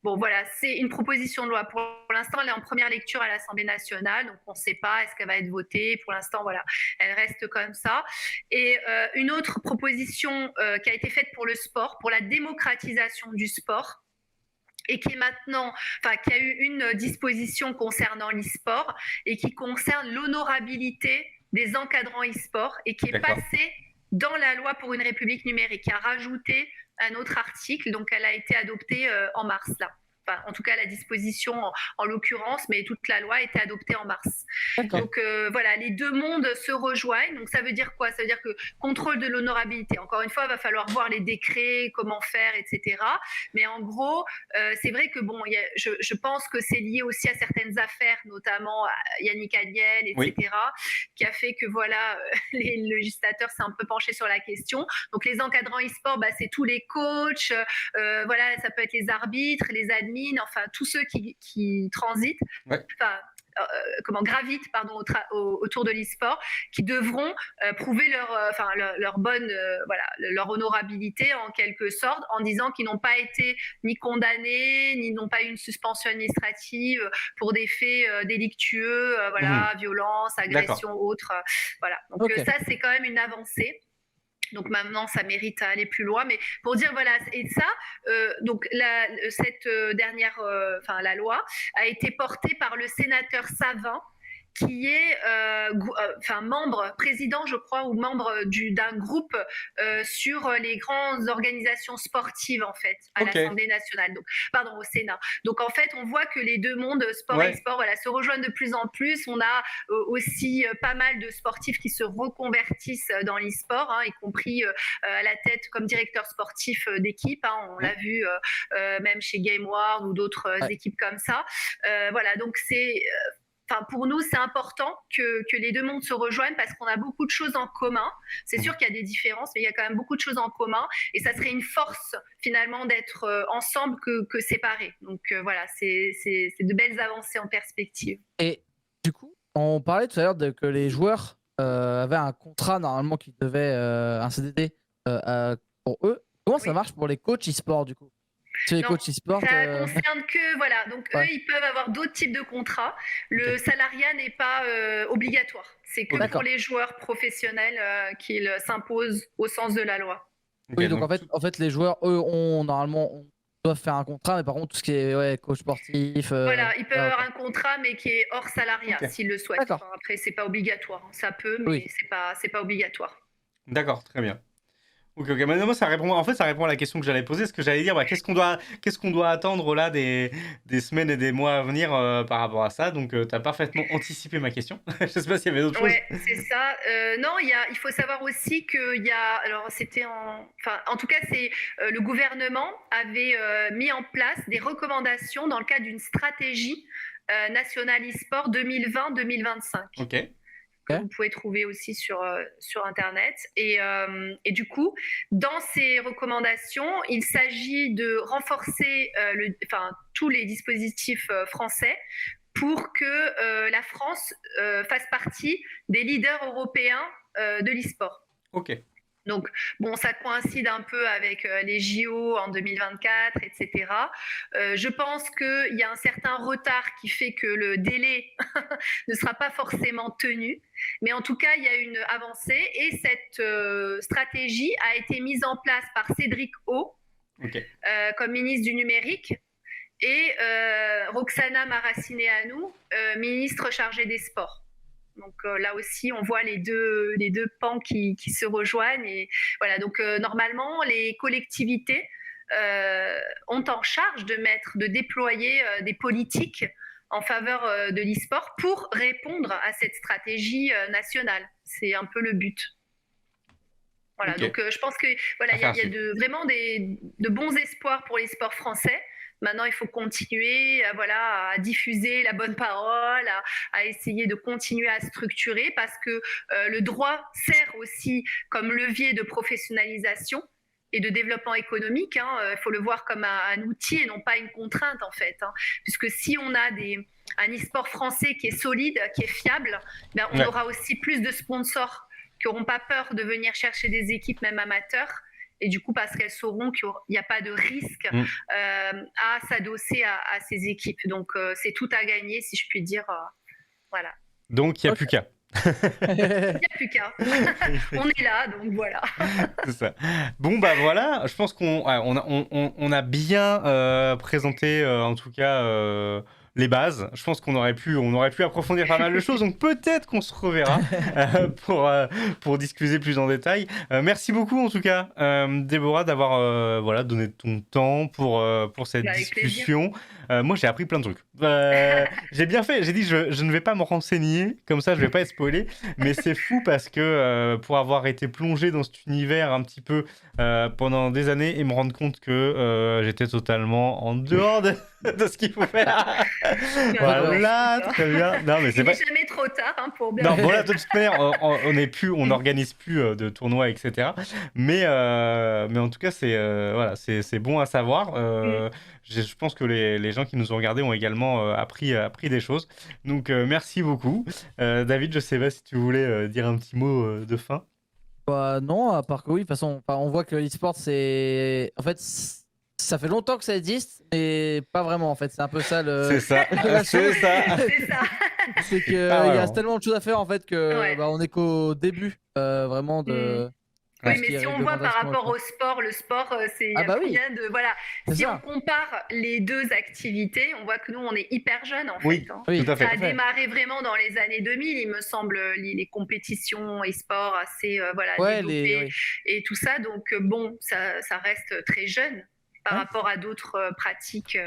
Bon, voilà, c'est une proposition de loi. Pour l'instant, elle est en première lecture à l'Assemblée nationale, donc on ne sait pas est-ce qu'elle va être votée. Pour l'instant, voilà, elle reste comme ça. Et une autre proposition qui a été faite pour le sport, pour la démocratisation du sport, et qui est maintenant, enfin, qui a eu une disposition concernant l'e-sport et qui concerne l'honorabilité des encadrants e-sport et qui est D'accord. passée dans la loi pour une république numérique, qui a rajouté un autre article, donc elle a été adoptée en mars là. Enfin, en tout cas la disposition en l'occurrence, mais toute la loi a été adoptée en mars. d'accord. Donc voilà, les deux mondes se rejoignent. Donc ça veut dire quoi? Ça veut dire que contrôle de l'honorabilité. Encore une fois, il va falloir voir les décrets, comment faire, etc. Mais en gros, c'est vrai que bon, je pense que c'est lié aussi à certaines affaires, notamment à Yannick Adliel, etc., Oui. qui a fait que voilà, les législateurs s'est un peu penché sur la question. Donc les encadrants e-sport, bah, c'est tous les coachs, voilà, ça peut être les arbitres, les admins, enfin tous ceux qui transitent, Ouais. enfin gravitent pardon, autour de l'e-sport, qui devront prouver leur bonne voilà, leur honorabilité en quelque sorte, en disant qu'ils n'ont pas été ni condamnés, ni n'ont pas eu une suspension administrative pour des faits délictueux, voilà, violence, agression, autres, voilà. Donc Ok. ça c'est quand même une avancée. Donc maintenant, ça mérite à aller plus loin. Mais pour dire, voilà, et ça, donc cette dernière, la loi a été portée par le sénateur Savin, qui est membre, président, je crois, ou membre d'un groupe sur les grandes organisations sportives, en fait, à l'Assemblée nationale, donc, pardon, au Sénat. Donc, en fait, on voit que les deux mondes, sport et e-sport, voilà, se rejoignent de plus en plus. On a aussi pas mal de sportifs qui se reconvertissent dans l'e-sport, hein, y compris à la tête comme directeur sportif d'équipe. Hein, on l'a vu même chez GameWorld ou d'autres équipes comme ça. Voilà, donc c'est... Enfin, pour nous, c'est important que les deux mondes se rejoignent parce qu'on a beaucoup de choses en commun. C'est sûr qu'il y a des différences, mais il y a quand même beaucoup de choses en commun. Et ça serait une force, finalement, d'être ensemble que séparés. Donc voilà, c'est de belles avancées en perspective. Et du coup, on parlait tout à l'heure que les joueurs avait un contrat normalement qui devait un CDD pour eux. Comment ça Oui. marche pour les coachs e-sport du coup? Si les Non, coachs e-sport, ça concerne que, voilà, donc eux, Ouais. ils peuvent avoir d'autres types de contrats. Le salariat n'est pas obligatoire. C'est que Ok. pour D'accord. les joueurs professionnels qu'il s'impose au sens de la loi. Ok, Oui, donc donc en fait, les joueurs, eux, doivent faire un contrat, mais par contre, tout ce qui est coach sportif. Voilà, ils peuvent voilà, avoir un contrat, mais qui est hors salariat, Ok. s'ils le souhaitent. D'accord. Enfin, après, c'est pas obligatoire. Ça peut, mais Oui. c'est pas obligatoire. D'accord, très bien. Ok, mais non, moi, ça répond, en fait, ça répond à la question que j'allais poser. Ce que j'allais dire, qu'est-ce qu'on doit attendre là des semaines et des mois à venir par rapport à ça. Donc, tu as parfaitement anticipé ma question. Je sais pas s'il y avait d'autres choses. Ouais, c'est ça. Non, il faut savoir aussi qu'il y a, alors c'était en tout cas, c'est le gouvernement avait mis en place des recommandations dans le cadre d'une stratégie nationale e-sport 2020-2025. Ok. Que vous pouvez trouver aussi sur Internet. Et du coup, dans ces recommandations, il s'agit de renforcer tous les dispositifs français pour que la France fasse partie des leaders européens de l'e-sport. Ok. Donc, bon, ça coïncide un peu avec les JO en 2024, etc. Je pense qu'il y a un certain retard qui fait que le délai ne sera pas forcément tenu. Mais en tout cas, il y a une avancée et cette stratégie a été mise en place par Cédric O comme ministre du numérique et Roxana Maracineanu, ministre chargée des sports. Donc là aussi, on voit les deux pans qui se rejoignent. Et voilà, donc normalement, les collectivités ont en charge de déployer des politiques en faveur de l'e-sport pour répondre à cette stratégie nationale. C'est un peu le but. Voilà, donc je pense que voilà, il y a vraiment de bons espoirs pour l'e-sport français. Maintenant, il faut continuer à diffuser la bonne parole, à essayer de continuer à structurer parce que le droit sert aussi comme levier de professionnalisation et de développement économique. Il faut le voir comme un outil et non pas une contrainte en fait. Puisque si on a un e-sport français qui est solide, qui est fiable, on aura aussi plus de sponsors qui n'auront pas peur de venir chercher des équipes même amateurs. Et du coup, parce qu'elles sauront qu'il n'y a pas de risque à s'adosser à ces équipes. Donc, c'est tout à gagner, si je puis dire. Voilà. Donc, il n'y a plus qu'à. Il n'y a plus qu'à. On est là, donc voilà. C'est ça. Bon, bah voilà, je pense qu'on a bien présenté, en tout cas, les bases. Je pense qu'on aurait pu approfondir pas mal de choses. Donc, peut-être qu'on se reverra pour discuter plus en détail. Merci beaucoup, en tout cas, Déborah, d'avoir donné ton temps pour cette discussion. Moi, j'ai appris plein de trucs. J'ai bien fait. J'ai dit, je ne vais pas me renseigner. Comme ça, je ne vais pas être spoilé. Mais c'est fou parce que pour avoir été plongé dans cet univers un petit peu pendant des années et me rendre compte que j'étais totalement en dehors de ce qu'il faut faire. Voilà, très bien. Non, mais c'est pas jamais trop tard pour bien. Non, voilà, de toute manière, on n'organise plus de tournois, etc. Mais en tout cas, c'est bon à savoir. Je pense que les gens qui nous ont regardés ont également appris des choses. Donc, merci beaucoup. David, je sais pas si tu voulais dire un petit mot de fin. Bah non, à part que oui, de toute façon, on voit que l'e-sport, c'est... En fait, ça fait longtemps que ça existe, mais pas vraiment, en fait. C'est un peu ça le... C'est ça, c'est ça. C'est qu'il y a tellement de choses à faire, en fait, que on est qu'au début, vraiment, de... Oui, mais si on voit par rapport au sport, le sport, c'est rien de... Voilà. Si on compare les deux activités, on voit que nous, on est hyper jeunes, en fait. Oui, tout à fait. Ça a démarré vraiment dans les années 2000, il me semble, les compétitions e-sport assez développées et tout ça. Donc, bon, ça reste très jeune par rapport à d'autres pratiques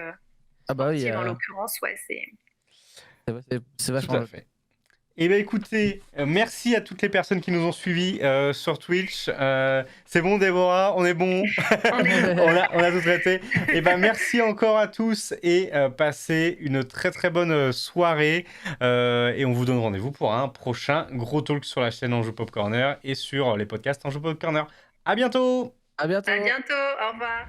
sportives, en l'occurrence. Ouais, c'est vachement... Tout à fait. Eh bien écoutez, merci à toutes les personnes qui nous ont suivis sur Twitch. C'est bon Déborah, on est bon. on a tout traité. Eh bien merci encore à tous et passez une très très bonne soirée. Et on vous donne rendez-vous pour un prochain gros talk sur la chaîne Enjeu Pop Corner et sur les podcasts Enjeu Pop Corner. À bientôt. À bientôt. À bientôt, au revoir.